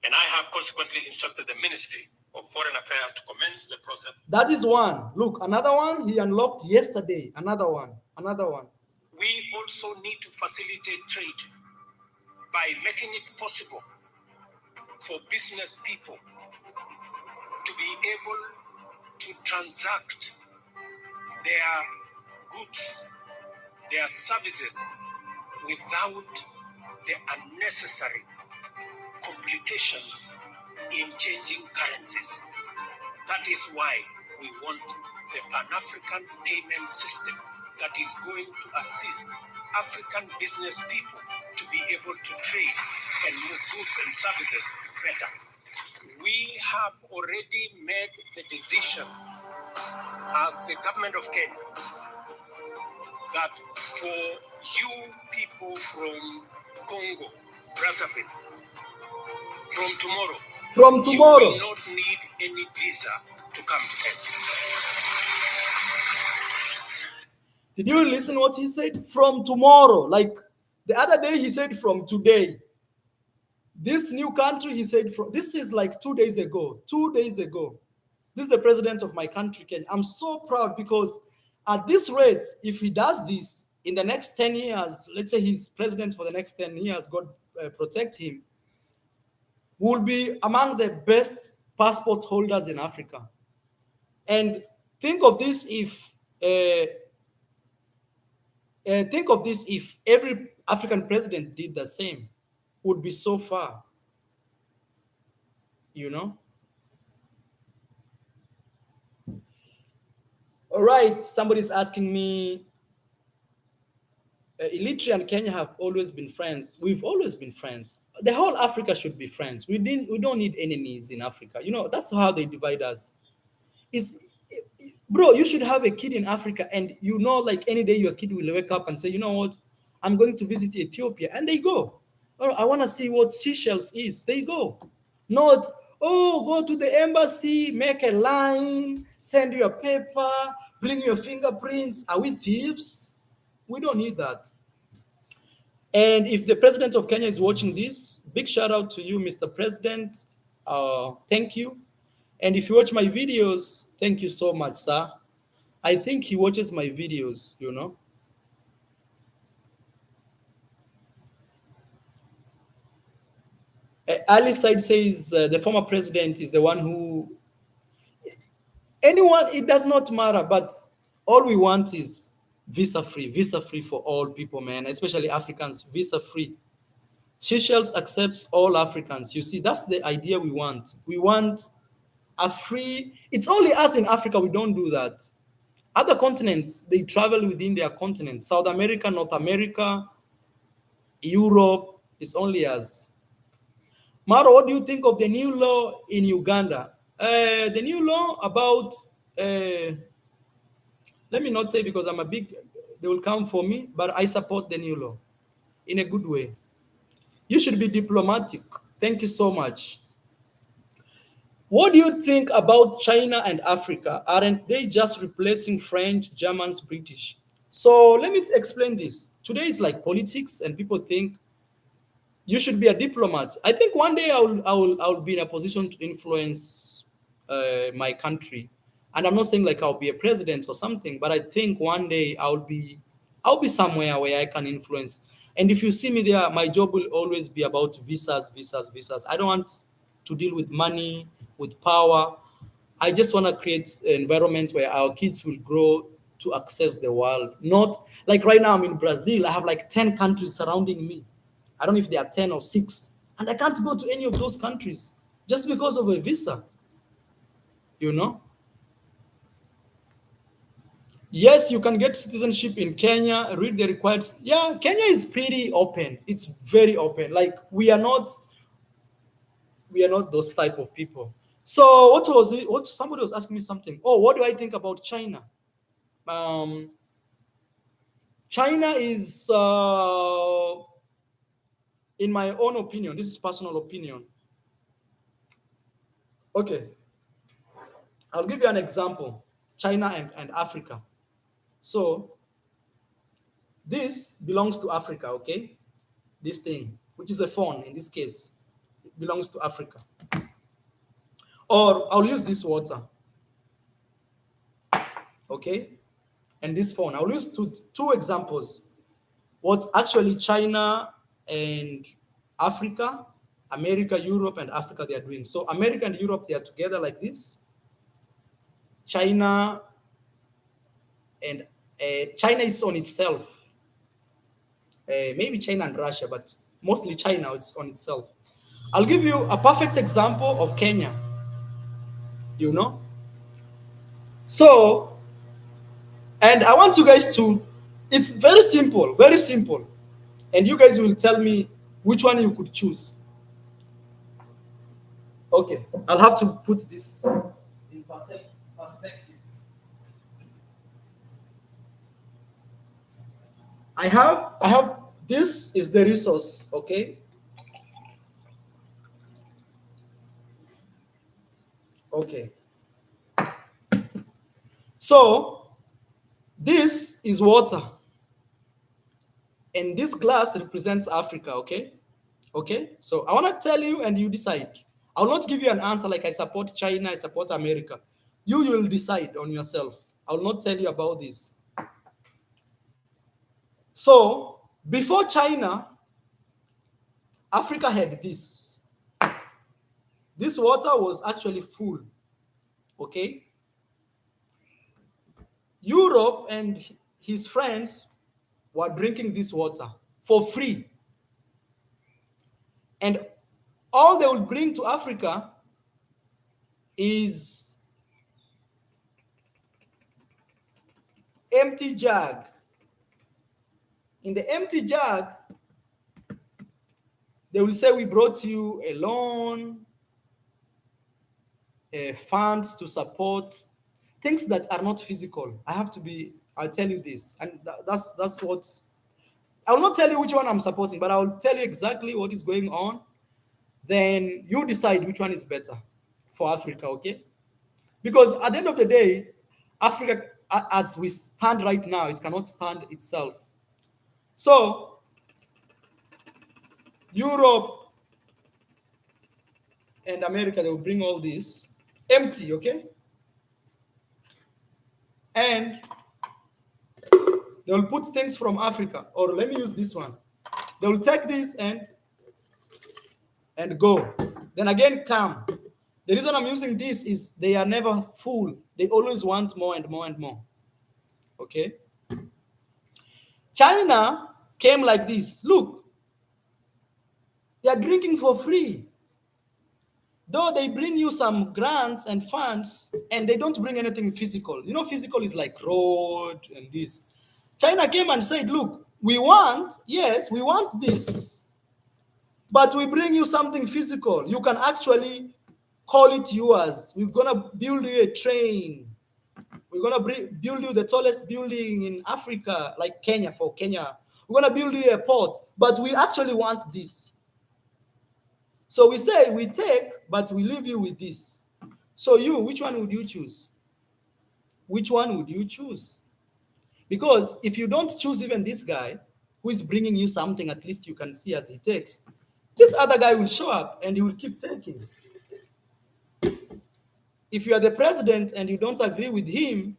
and I have consequently instructed the Ministry of Foreign Affairs to commence the process. That is one. Look, another one he unlocked yesterday. Another one. Another one. We also need to facilitate trade by making it possible for business people to be able to transact their goods, their services, without the unnecessary complications in changing currencies. That is why we want the Pan-African payment system that is going to assist African business people to be able to trade and move goods and services better. We have already made the decision as the government of Kenya that for you people from Congo, Brazzaville, From tomorrow. you will not need any visa to come to Kenya. Did you listen what he said? From tomorrow. Like the other day he said from today. This new country, he said, this is like 2 days ago. 2 days ago. This is the president of my country, Kenya. I'm so proud because at this rate, if he does this in the next 10 years, let's say he's president for the next 10 years, God protect him, will be among the best passport holders in Africa. And think of this if every African president did the same, would be so far, you know. All right, somebody's asking me, Eritrea and Kenya have always been friends. We've always been friends. The whole Africa should be friends. We don't need enemies in Africa. You know, that's how they divide us. Bro, you should have a kid in Africa, and you know, like any day your kid will wake up and say, you know what, I'm going to visit Ethiopia, and they go. Oh, I want to see what Seychelles is. They go. Not, oh, go to the embassy, make a line, send your paper, bring your fingerprints. Are we thieves? We don't need that. And if the president of Kenya is watching this, big shout out to you, Mr. President. Thank you. And if you watch my videos, thank you so much, sir. I think he watches my videos, you know. Ali Side says the former president is the one who... Anyone, it does not matter, but all we want is visa free for all people, man, especially Africans, visa free. Seychelles accepts all Africans. You see, that's the idea we want. We want a free... It's only us in Africa, we don't do that. Other continents, they travel within their continent. South America, North America, Europe, it's only us. Maro, what do you think of the new law in Uganda? The new law about... let me not say because I'm a big... They will come for me, but I support the new law in a good way. You should be diplomatic. Thank you so much. What do you think about China and Africa? Aren't they just replacing French, Germans, British? So let me explain this. Today is like politics, and people think you should be a diplomat. I think one day I'll be in a position to influence my country. And I'm not saying like I'll be a president or something, but I think one day I'll be somewhere where I can influence. And if you see me there, my job will always be about visas. I don't want to deal with money, with power. I just want to create an environment where our kids will grow to access the world. Not like right now I'm in Brazil, I have like 10 countries surrounding me. I don't know if there are 10 or 6. And I can't go to any of those countries just because of a visa. You know? Yes, you can get citizenship in Kenya, read the required... Yeah, Kenya is pretty open. It's very open. Like we are not those type of people. So what was it? What somebody was asking me something. Oh, what do I think about China? China is, in my own opinion, this is personal opinion. Okay, I'll give you an example. China and Africa. So this belongs to Africa, okay? This thing, which is a phone in this case, it belongs to Africa. Or I'll use this water, okay? And this phone. I'll use two examples. What actually China and Africa, America, Europe, and Africa they are doing. So America and Europe, they are together like this. China and China is on itself. Maybe China and Russia, but mostly China is on itself. I'll give you a perfect example of Kenya, you know. So, and I want you guys to, it's very simple, very simple. And you guys will tell me which one you could choose. Okay, I'll have to put this in perspective. I have this is the resource, okay? Okay. So this is water. And this glass represents Africa, okay? Okay? So I want to tell you and you decide. I will not give you an answer like I support China, I support America. You will decide on yourself. I will not tell you about this. So before China, Africa had this. This water was actually full, okay? Europe and his friends were drinking this water for free. And all they will bring to Africa is empty jug. In the empty jug, they will say, we brought you a loan, funds to support, things that are not physical. I'll tell you this. And that's what, I will not tell you which one I'm supporting, but I'll tell you exactly what is going on. Then you decide which one is better for Africa, okay? Because at the end of the day, Africa, as we stand right now, it cannot stand itself. So, Europe and America, they will bring all this empty, okay? And they will put things from Africa, or let me use this one. They will take this and go. Then again, come. The reason I'm using this is they are never full. They always want more and more and more. Okay? China came like this. Look, they are drinking for free. Though they bring you some grants and funds, and they don't bring anything physical. You know, physical is like road and this. China came and said, look, we want this, but we bring you something physical. You can actually call it yours. We're going to build you a train. We're going to build you the tallest building in Africa, like Kenya, for Kenya. We're going to build you a port, but we actually want this. So we say we take, but we leave you with this. So you, which one would you choose? Which one would you choose? Because if you don't choose even this guy who is bringing you something, at least you can see as he takes, this other guy will show up and he will keep taking. If you are the president and you don't agree with him,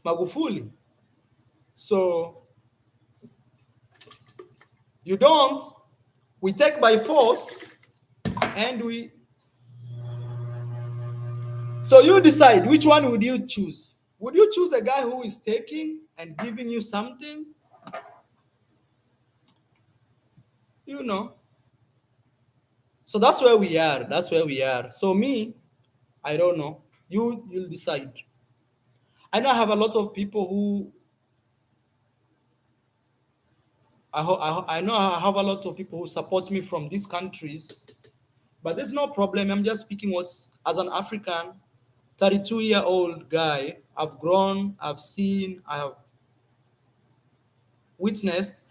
Magufuli, so you don't, we take by force and we, so you decide which one would you choose? Would you choose a guy who is taking and giving you something? You know. So that's where we are. That's where we are. So me, I don't know. You'll decide. I know I have a lot of people who I know I have a lot of people who support me from these countries, but there's no problem. I'm just speaking what's, as an African, 32-year-old guy, I've grown, I've seen, I have witnessed,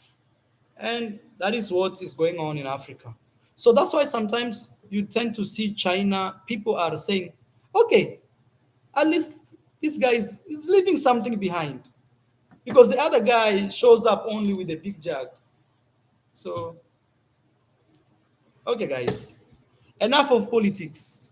and that is what is going on in Africa. So that's why sometimes you tend to see China, people are saying, okay, at least this guy is leaving something behind. Because the other guy shows up only with a big jug. So, okay, guys. Enough of politics.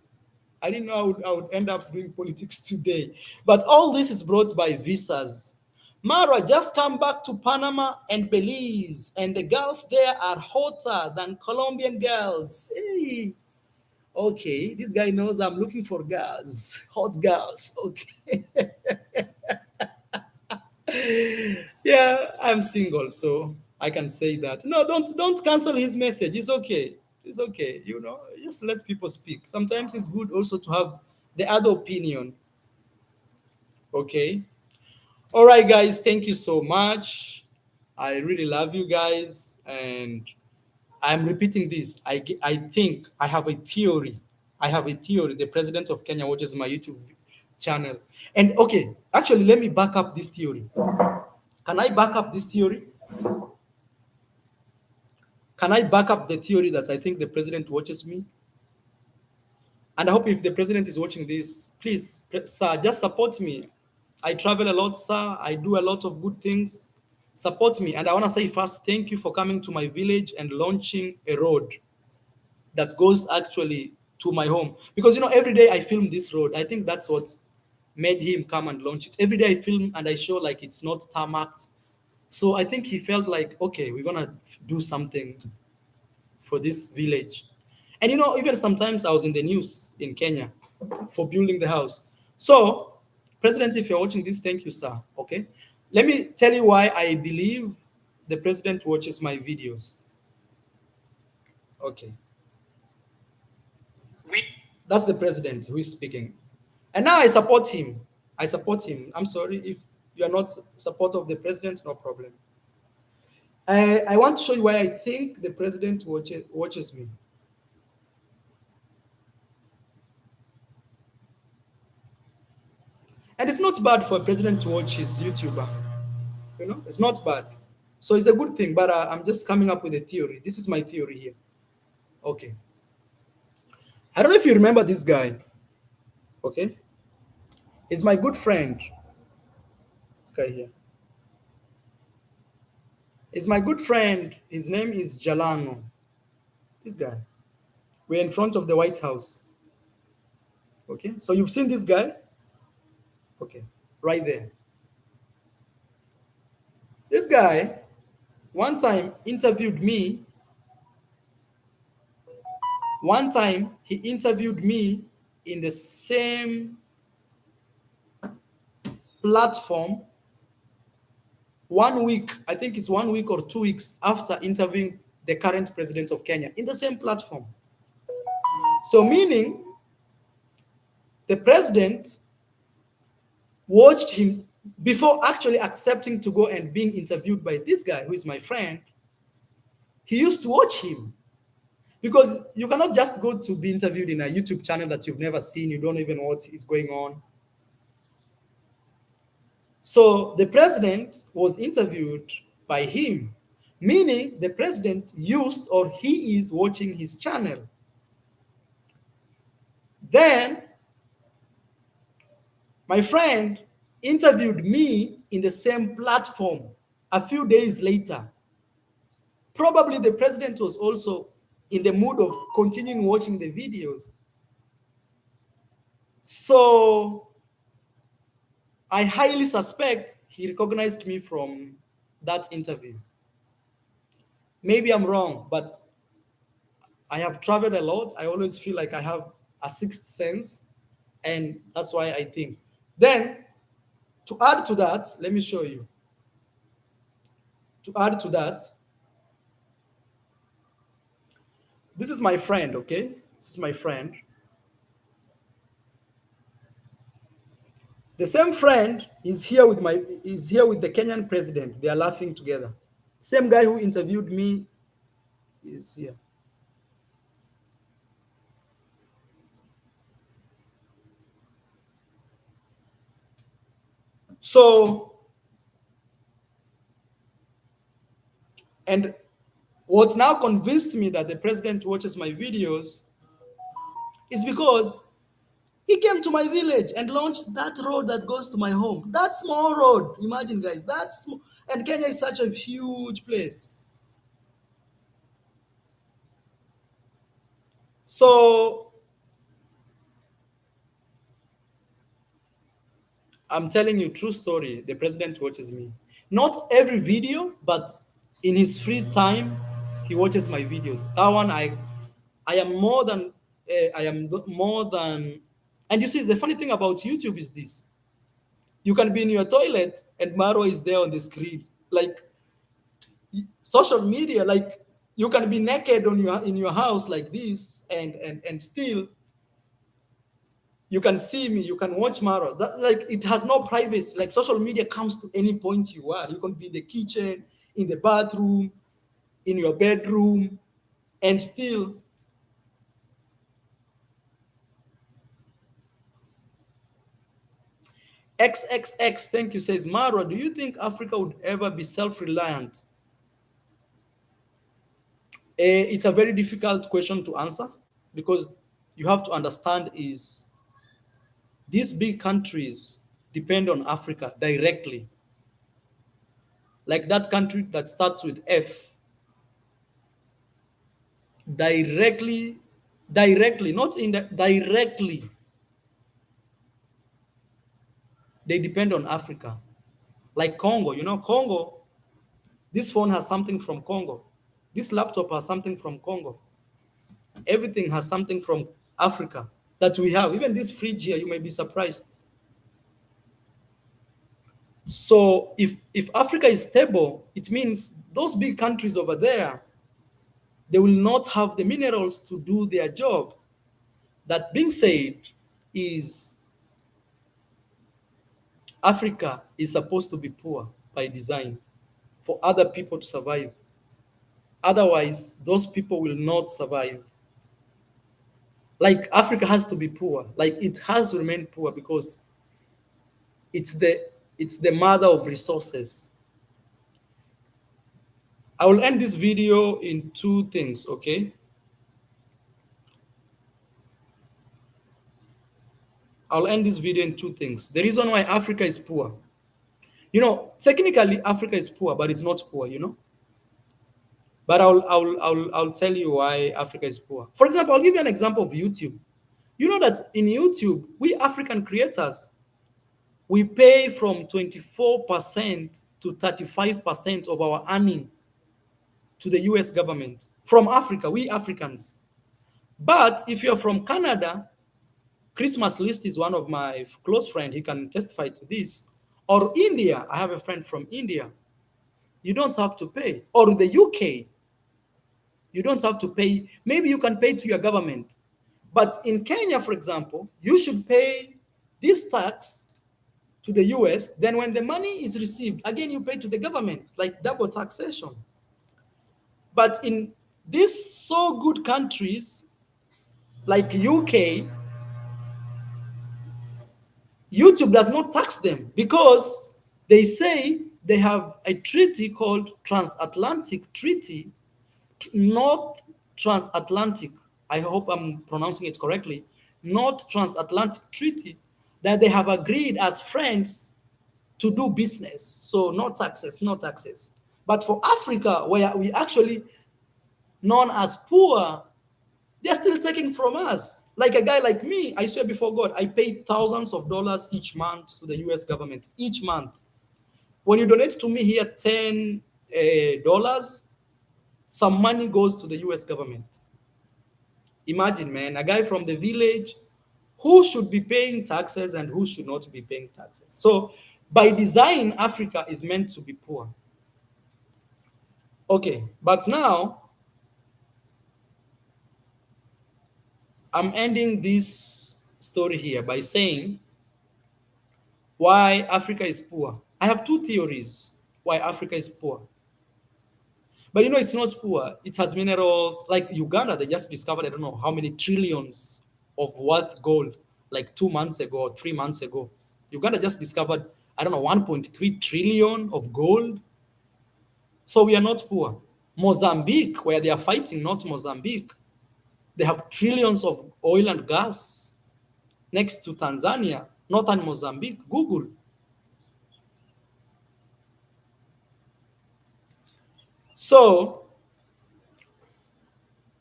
I didn't know I would end up doing politics today. But all this is brought by visas. Mara just come back to Panama and Belize, and the girls there are hotter than Colombian girls. Hey, okay, this guy knows I'm looking for girls, hot girls. Okay, yeah, I'm single, so I can say that. No, don't cancel his message. It's okay. It's okay. Just let people speak. Sometimes it's good also to have the other opinion. Okay. All right, guys. Thank you so much. I really love you guys, and I'm repeating this. I think I have a theory. I have a theory. The president of Kenya watches my YouTube channel. And okay, actually, let me back up this theory. Can I back up this theory? Can I back up the theory that I think the president watches me? And I hope if the president is watching this, please, sir, just support me. I travel a lot, sir. I do a lot of good things. Support me. And I want to say first, thank you for coming to my village and launching a road that goes actually to my home. Because, every day I film this road. I think that's what made him come and launch it. Every day I film and I show like it's not tarmacked. So I think he felt like, okay, we're going to do something for this village. And even sometimes I was in the news in Kenya for building the house. So, President, if you're watching this, thank you, sir. Okay. Let me tell you why I believe the president watches my videos. Okay. We That's the president who is speaking. And now I support him. I support him. I'm sorry if you are not support of the president, no problem. I want to show you why I think the president watches me. And it's not bad for a president to watch his YouTuber. It's not bad. So it's a good thing, but I'm just coming up with a theory. This is my theory here. Okay. I don't know if you remember this guy. Okay. He's my good friend. This guy here. He's my good friend. His name is Jalano. This guy. We're in front of the White House. Okay. So you've seen this guy? Okay. Right there. This guy one time interviewed me. One time he interviewed me in the same platform 1 week, I think it's 1 week or 2 weeks after interviewing the current president of Kenya in the same platform. So, meaning the president watched him before actually accepting to go and being interviewed by this guy who is my friend. He used to watch him because you cannot just go to be interviewed in a YouTube channel that you've never seen, you don't even know what is going on. So the president was interviewed by him, meaning the president used or he is watching his channel. Then my friend interviewed me in the same platform a few days later. Probably the president was also in the mood of continuing watching the videos. So I highly suspect he recognized me from that interview. Maybe I'm wrong, but I have traveled a lot. I always feel like I have a sixth sense, and that's why I think. Then, to add to that, let me show you. To add to that, this is my friend, okay? This is my friend. The same friend is here with the Kenyan president. They are laughing together. Same guy who interviewed me is here. So, and what now convinced me that the president watches my videos is because he came to my village and launched that road that goes to my home. That small road. Imagine, guys, that's small. And Kenya is such a huge place. So I'm telling you, true story. The president watches me. Not every video, but in his free time, he watches my videos. That one, I am more than, more than. And you see, the funny thing about YouTube is this: you can be in your toilet and Maro is there on the screen. Like social media, like you can be naked on your in your house like this, and still you can see me, you can watch Maro. That, like, it has no privacy. Like social media comes to any point you are. You can be in the kitchen, in the bathroom, in your bedroom, and still. XXX, thank you, says Maro, do you think Africa would ever be self-reliant? It's a very difficult question to answer, because you have to understand is these big countries depend on Africa directly. Like that country that starts with F, directly, directly, not in the directly, they depend on Africa. Like Congo, Congo, this phone has something from Congo. This laptop has something from Congo. Everything has something from Africa that we have. Even this fridge here, you may be surprised. So if Africa is stable, it means those big countries over there, they will not have the minerals to do their job. That being said, is Africa is supposed to be poor by design for other people to survive. Otherwise, those people will not survive. Like Africa has to be poor. Like it has to remain poor because it's the it's the mother of resources. I will end this video in two things, okay? I'll end this video in two things. The reason why Africa is poor. Technically Africa is poor, but it's not poor. But I'll tell you why Africa is poor. For example, I'll give you an example of YouTube. You know that in YouTube, we African creators, we pay from 24% to 35% of our earning to the US government from Africa, we Africans. But if you're from Canada, Christmas List is one of my close friends, he can testify to this. Or India, I have a friend from India, you don't have to pay. Or the UK, you don't have to pay. Maybe you can pay to your government. But in Kenya, for example, you should pay this tax to the US. Then when the money is received, again, you pay to the government, like double taxation. But in these so good countries like UK, YouTube does not tax them because they say they have a treaty called Transatlantic Treaty, not Transatlantic. I hope I'm pronouncing it correctly. Not Transatlantic Treaty, that they have agreed as friends to do business. So no taxes, no taxes. But for Africa, where we actually known as poor, they're still taking from us. Like a guy like me, I swear before God, I pay thousands of dollars each month to the US government, each month. When you donate to me here $10, some money goes to the US government. Imagine, man, a guy from the village who should be paying taxes and who should not be paying taxes. So by design, Africa is meant to be poor. Okay, but now I'm ending this story here by saying why Africa is poor. I have two theories why Africa is poor. But it's not poor. It has minerals. Like Uganda, they just discovered, I don't know how many trillions of worth gold, like 2 months ago, 3 months ago. Uganda just discovered, I don't know, 1.3 trillion of gold. So we are not poor. Mozambique, where they are fighting, not Mozambique, they have trillions of oil and gas next to Tanzania, northern Mozambique. Google. So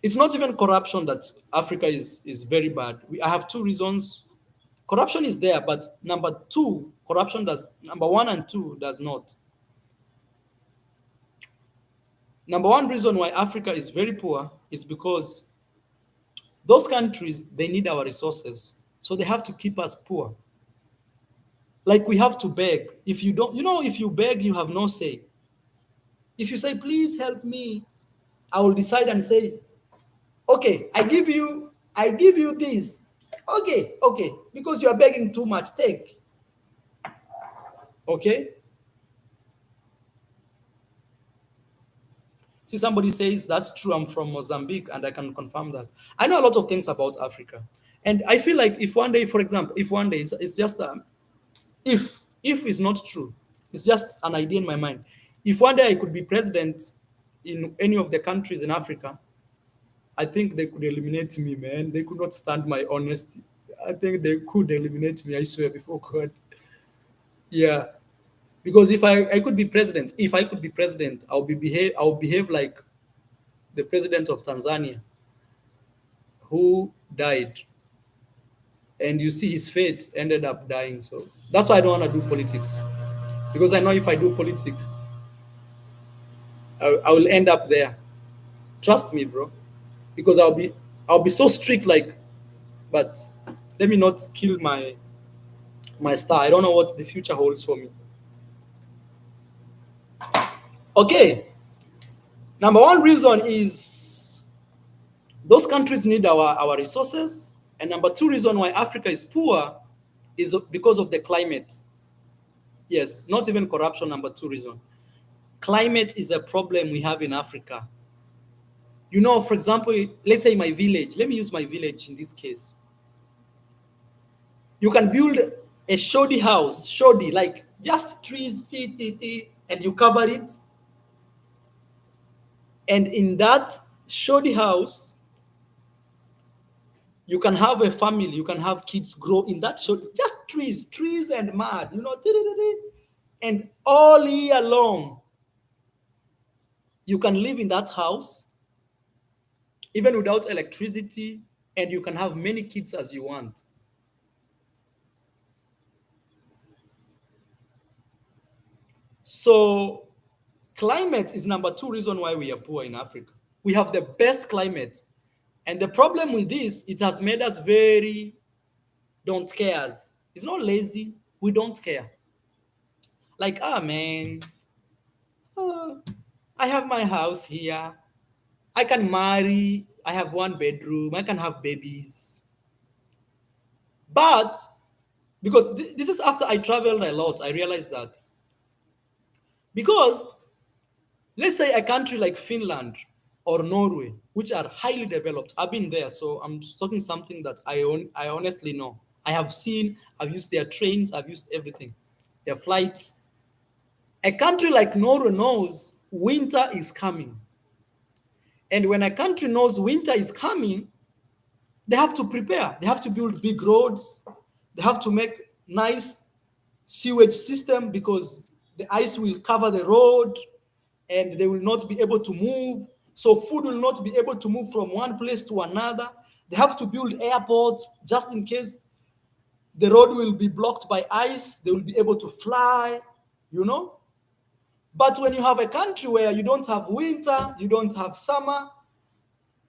It's not even corruption that Africa is very bad. I have two reasons. Corruption is there, but number two, corruption does number one and two does not. Number one reason why Africa is very poor is because those countries they need our resources, so they have to keep us poor. Like we have to beg. If you don't, if you beg, you have no say. If you say, please help me, I will decide and say, okay, I give you this. Okay, okay, because you are begging too much, take. Okay? See, somebody says, that's true, I'm from Mozambique, and I can confirm that. I know a lot of things about Africa. And I feel like if one day, for example, if one day it's just, if it's not true, it's just an idea in my mind. If one day I could be president in any of the countries in Africa, I think they could eliminate me, man. They could not stand my honesty. I think they could eliminate me, I swear, before God. Yeah. Because I could be president, if I could be president, I'll behave like the president of Tanzania who died. And you see his fate ended up dying. So that's why I don't want to do politics. Because I know if I do politics, I will end up there. Trust me, bro. Because I'll be so strict, like, but let me not kill my star. I don't know what the future holds for me. Okay. Number one reason is those countries need our resources. And number two reason why Africa is poor is because of the climate. Yes, not even corruption, number two reason. Climate is a problem we have in Africa. For example, let's say my village. Let me use my village in this case. You can build a shoddy house, shoddy, like just trees, and you cover it. And in that shoddy house, you can have a family, you can have kids grow in that shoddy, just trees and mud, and all year long, you can live in that house, even without electricity, and you can have many kids as you want. So climate is number two reason why we are poor in Africa. We have the best climate. And the problem with this, it has made us very don't cares. It's not lazy. We don't care. Like, man, I have my house here. I can marry. I have one bedroom. I can have babies. But because this is after I traveled a lot, I realized that because let's say a country like Finland or Norway, which are highly developed, I've been there, so I'm talking something that I honestly know. I have seen, I've used their trains, I've used everything, their flights. A country like Norway knows winter is coming. And when a country knows winter is coming, they have to prepare. They have to build big roads. They have to make nice sewage system because the ice will cover the road and they will not be able to move. So food will not be able to move from one place to another. They have to build airports just in case the road will be blocked by ice. They will be able to fly, But when you have a country where you don't have winter, you don't have summer,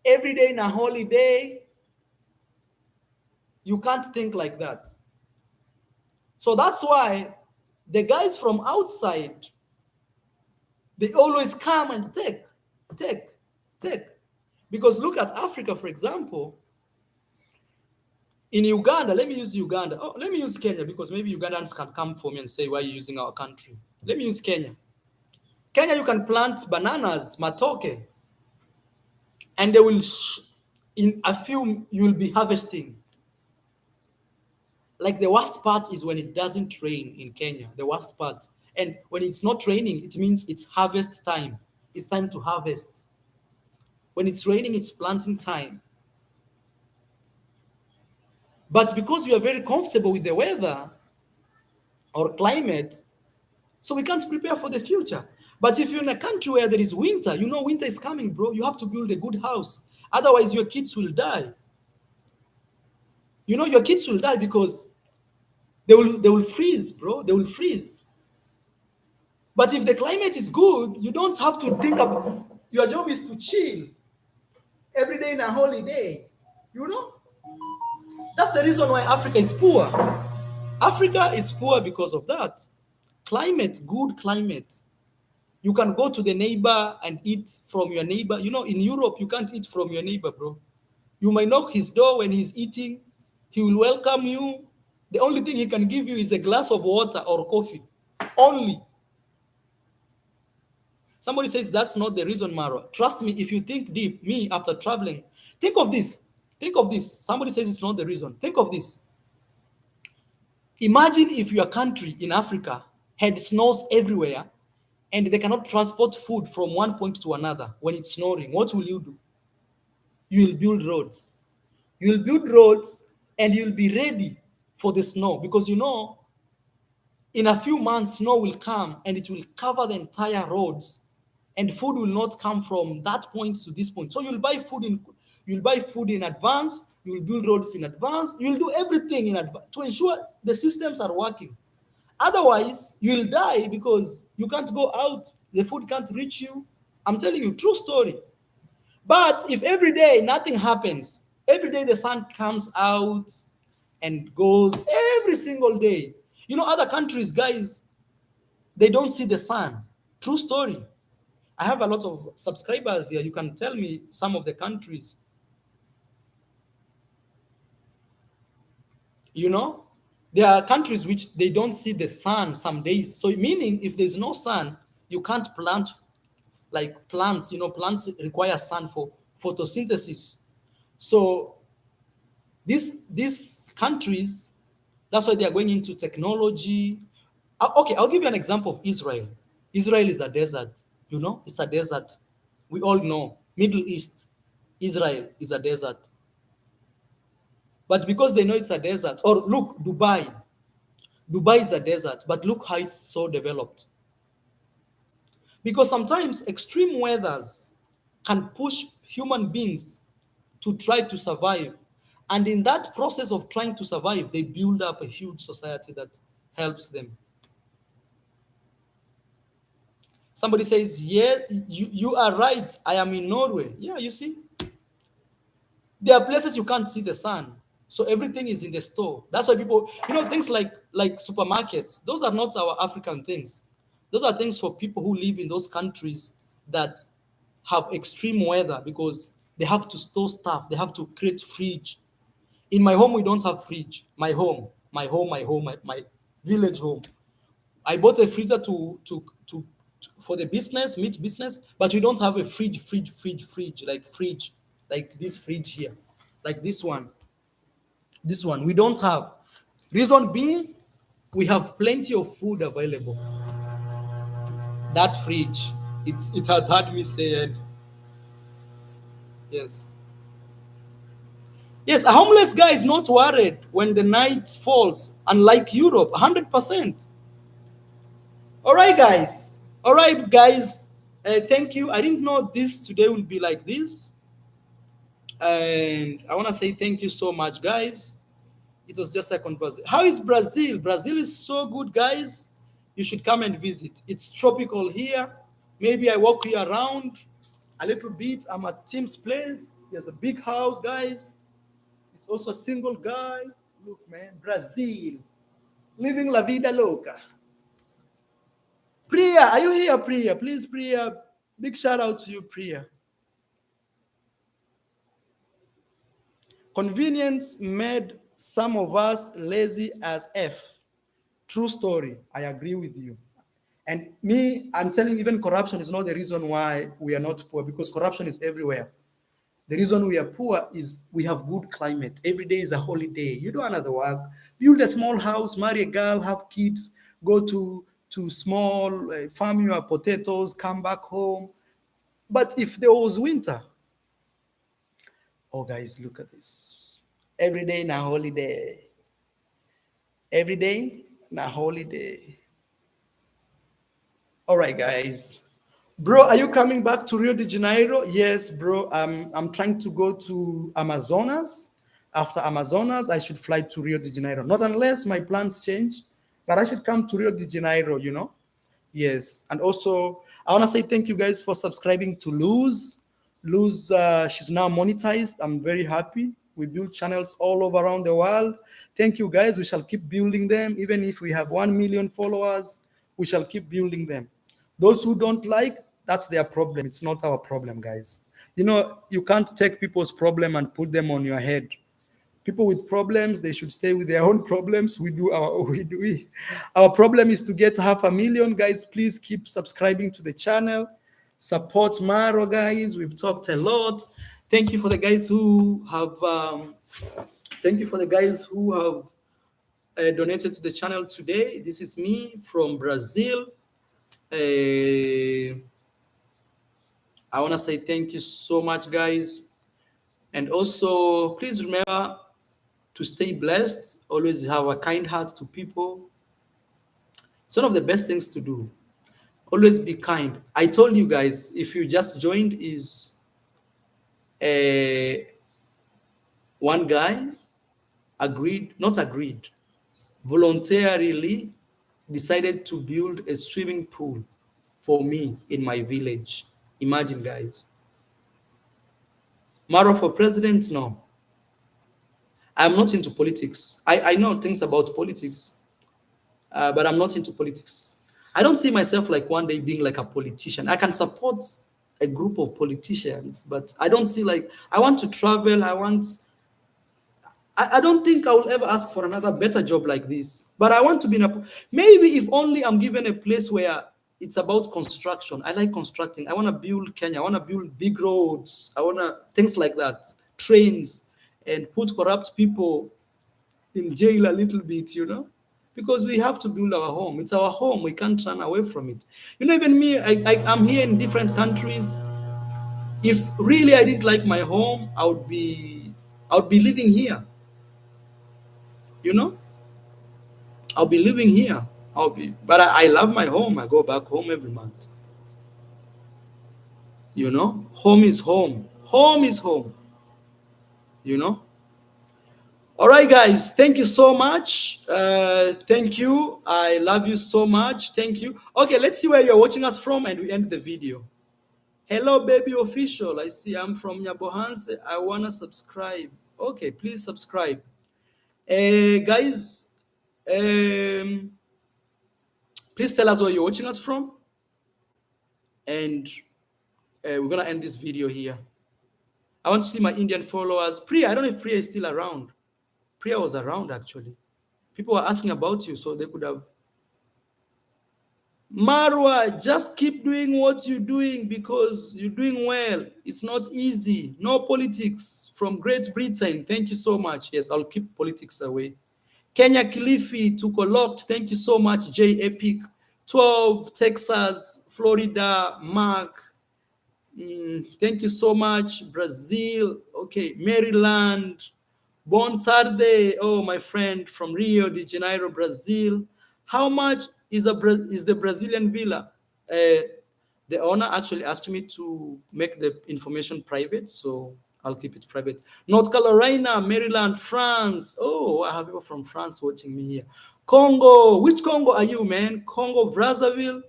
every day in a holiday, you can't think like that. So that's why the guys from outside, they always come and take. Because look at Africa, for example. In Uganda, let me use Uganda. Oh, let me use Kenya because maybe Ugandans can come for me and say, why are you using our country? Let me use Kenya. Kenya, you can plant bananas, matoke, and they will, in a few, you will be harvesting. Like the worst part is when it doesn't rain in Kenya, the worst part. And when it's not raining, it means it's harvest time. It's time to harvest. When it's raining, it's planting time. But because we are very comfortable with the weather or climate, so we can't prepare for the future. But if you're in a country where there is winter, winter is coming, bro. You have to build a good house. Otherwise, your kids will die. You know, your kids will die because they will freeze, bro. They will freeze. But if the climate is good, you don't have to think about. Your job is to chill every day in a holiday. You know, that's the reason why Africa is poor. Africa is poor because of that. Climate, good climate. You can go to the neighbor and eat from your neighbor. You know, in Europe, you can't eat from your neighbor, bro. You might knock his door when he's eating. He will welcome you. The only thing he can give you is a glass of water or coffee. Only. Somebody says that's not the reason, Maro. Trust me, if you think deep, me after traveling, think of this. Think of this. Somebody says it's not the reason. Think of this. Imagine if your country in Africa had snows everywhere and they cannot transport food from one point to another when it's snowing. What will you do? You will build roads. You will build roads and you'll be ready for the snow because you know in a few months snow will come and it will cover the entire roads and food will not come from that point to this point. So you'll buy food in advance, you'll build roads in advance, you'll do everything in advance to ensure the systems are working. Otherwise, you'll die because you can't go out, the food can't reach you. I'm telling you, true story. But if every day nothing happens, every day the sun comes out and goes every single day. You know, other countries, guys, they don't see the sun. True story. I have a lot of subscribers here. You can tell me some of the countries. You know, there are countries which they don't see the sun some days. So, meaning if there's no sun, you can't plant like plants. You know, plants require sun for photosynthesis. So, these countries, that's why they are going into technology. Okay, I'll give you an example of Israel. Israel is a desert. You know, it's a desert. We all know Middle East, Israel is a desert. But because they know it's a desert, or look, Dubai is a desert, but look how it's so developed. Because sometimes extreme weathers can push human beings to try to survive. And in that process of trying to survive, they build up a huge society that helps them. Somebody says, yeah, you are right. I am in Norway. Yeah, you see, there are places you can't see the sun. So everything is in the store. That's why people, you know, things like supermarkets, those are not our African things. Those are things for people who live in those countries that have extreme weather because they have to store stuff. They have to create fridge. In my home, we don't have fridge. My village home. I bought a freezer to for the business, meat business, but we don't have a fridge, like this fridge here, like this one. This one we don't have. Reason being, we have plenty of food available. That fridge, it has had me said, yes. Yes, a homeless guy is not worried when the night falls, unlike Europe, 100%. All right, guys. All right, guys. Thank you. I didn't know this today will be like this. And I want to say thank you so much, guys. It was just a conversation. How is Brazil? Brazil is so good, guys. You should come and visit. It's tropical here. Maybe I walk you around a little bit. I'm at Tim's place. He has a big house, guys. He's also a single guy. Look, man, Brazil. Living la vida loca. Priya, are you here, Priya? Please, Priya. Big shout out to you, Priya. Convenience made some of us lazy as F. True story. I agree with you. And me, I'm telling you, even corruption is not the reason why we are not poor because corruption is everywhere. The reason we are poor is we have good climate. Every day is a holiday. You do another work, build a small house, marry a girl, have kids, go to small farm your potatoes, come back home. But if there was winter, oh guys, look at this. Every day in a holiday. Every day in a holiday. All right, guys. Bro, are you coming back to Rio de Janeiro? Yes, bro. I'm trying to go to Amazonas. After Amazonas, I should fly to Rio de Janeiro. Not unless my plans change, but I should come to Rio de Janeiro, you know? Yes. And also, I want to say thank you guys for subscribing to Luz. Luz, she's now monetized. I'm very happy. We build channels all over around the world. Thank you guys. We shall keep building them. Even if we have 1 million followers, we shall keep building them. Those who don't like, that's their problem. It's not our problem, guys. You know, you can't take people's problem and put them on your head. People with problems, they should stay with their own problems. We do our our problem is to get 500,000. Guys, please keep subscribing to the channel. Support Maro, guys. We've talked a lot. Thank you for the guys who have thank you for the guys who have donated to the channel today. This is me from Brazil. I want to say thank you so much, guys. And also, please remember to stay blessed. Always have a kind heart to people. It's one of the best things to do. Always be kind. I told you guys, if you just joined, is a one guy voluntarily decided to build a swimming pool for me in my village. Imagine, guys. Maro for president? No. I'm not into politics. I know things about politics, but I'm not into politics. I don't see myself like one day being like a politician. I can support a group of politicians, but I don't see like I want to travel. I don't think I will ever ask for another better job like this. But I want to be in a maybe if only I'm given a place where it's about construction. I like constructing. I want to build Kenya. I want to build big roads. I want to things like that, trains, and put corrupt people in jail a little bit, you know, because we have to build our home. It's our home. We can't run away from it. You know, even me, I'm here in different countries. If really I didn't like my home, I would be living here. You know, I'll be living here. But I love my home. I go back home every month. You know, home is home. Home is home. You know. All right, guys. Thank you so much. Thank you. I love you so much. Thank you. Okay, let's see where you're watching us from, and we end the video. Hello, baby official. I see I'm from Nyabohanse. I wanna subscribe. Okay, please subscribe. Guys, please tell us where you're watching us from, and we're gonna end this video here. I want to see my Indian followers. Priya, I don't know if Priya is still around. Priya was around actually. People were asking about you, so they could have. Marwa, just keep doing what you're doing because you're doing well. It's not easy. No politics from Great Britain. Thank you so much. Yes, I'll keep politics away. Kenya Kilifi, Tukoloked. Thank you so much. J Epic. 12, Texas, Florida, Mark. Thank you so much. Brazil. Okay, Maryland. Bon tarde. Oh, my friend from Rio de Janeiro, Brazil. How much is the Brazilian villa? The owner actually asked me to make the information private, so I'll keep it private. North Carolina, Maryland, France. Oh, I have people from France watching me here. Congo. Which Congo are you, man? Congo Brazzaville,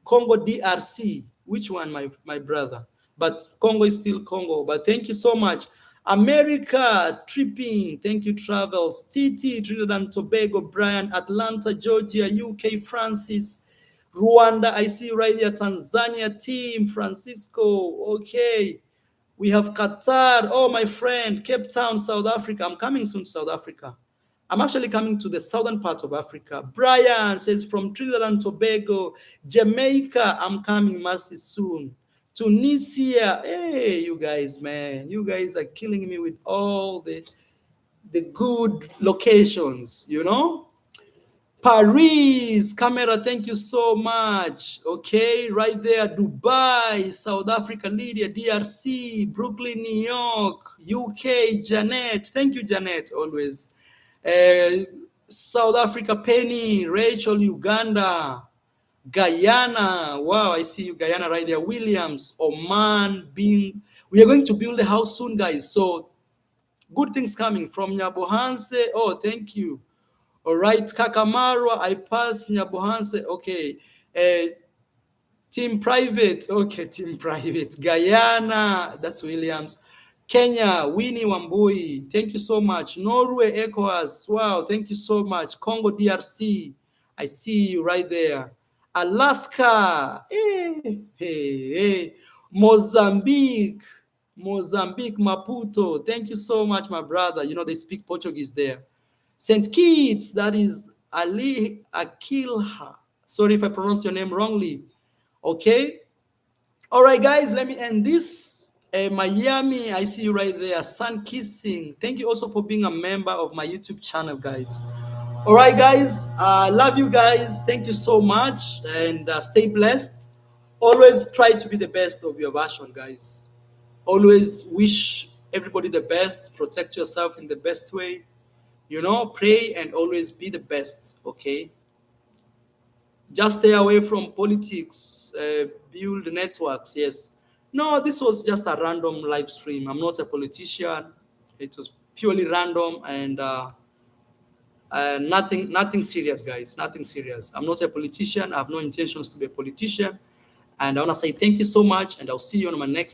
Congo DRC. Which one, my brother? But Congo is still Congo. But thank you so much. America, tripping. Thank you, Travels. TT, Trinidad and Tobago, Brian, Atlanta, Georgia, UK, Francis, Rwanda, I see right here, Tanzania team, Francisco, okay. We have Qatar, oh, my friend, Cape Town, South Africa. I'm coming soon to South Africa. I'm actually coming to the southern part of Africa. Brian says from Trinidad and Tobago, Jamaica, I'm coming mercy soon. Tunisia, hey, you guys, man, you guys are killing me with all the good locations, you know? Paris, camera, thank you so much. Okay, right there, Dubai, South Africa, Lydia, DRC, Brooklyn, New York, UK, Janet. Thank you, Janet, always. South Africa, Penny, Rachel, Uganda. Guyana. Wow, I see you, Guyana, right there. Williams, Oman, being. We are going to build a house soon, guys. So good things coming from Nyabohanse. Oh, thank you. All right, Kakamarwa, I pass Nyabohanse. Okay. Team Private. Okay, Team Private. Guyana, that's Williams. Kenya, Winnie Wambui. Thank you so much. Norway, ECOWAS. Wow, thank you so much. Congo, DRC. I see you right there. Alaska. Hey. Mozambique. Mozambique, Maputo. Thank you so much, my brother. You know, they speak Portuguese there. St. Kitts, that is Ali Akilha. Sorry if I pronounce your name wrongly. Okay. All right, guys, let me end this. Miami, I see you right there. Sun kissing. Thank you also for being a member of my YouTube channel, guys. All right, guys. Love you guys. Thank you so much. And stay blessed. Always try to be the best of your version, guys. Always wish everybody the best. Protect yourself in the best way. You know, pray and always be the best. Okay. Just stay away from politics, build networks. Yes. No, this was just a random live stream. I'm not a politician. It was purely random and nothing serious, guys. Nothing serious. I'm not a politician. I have no intentions to be a politician. And I want to say thank you so much. And I'll see you on my next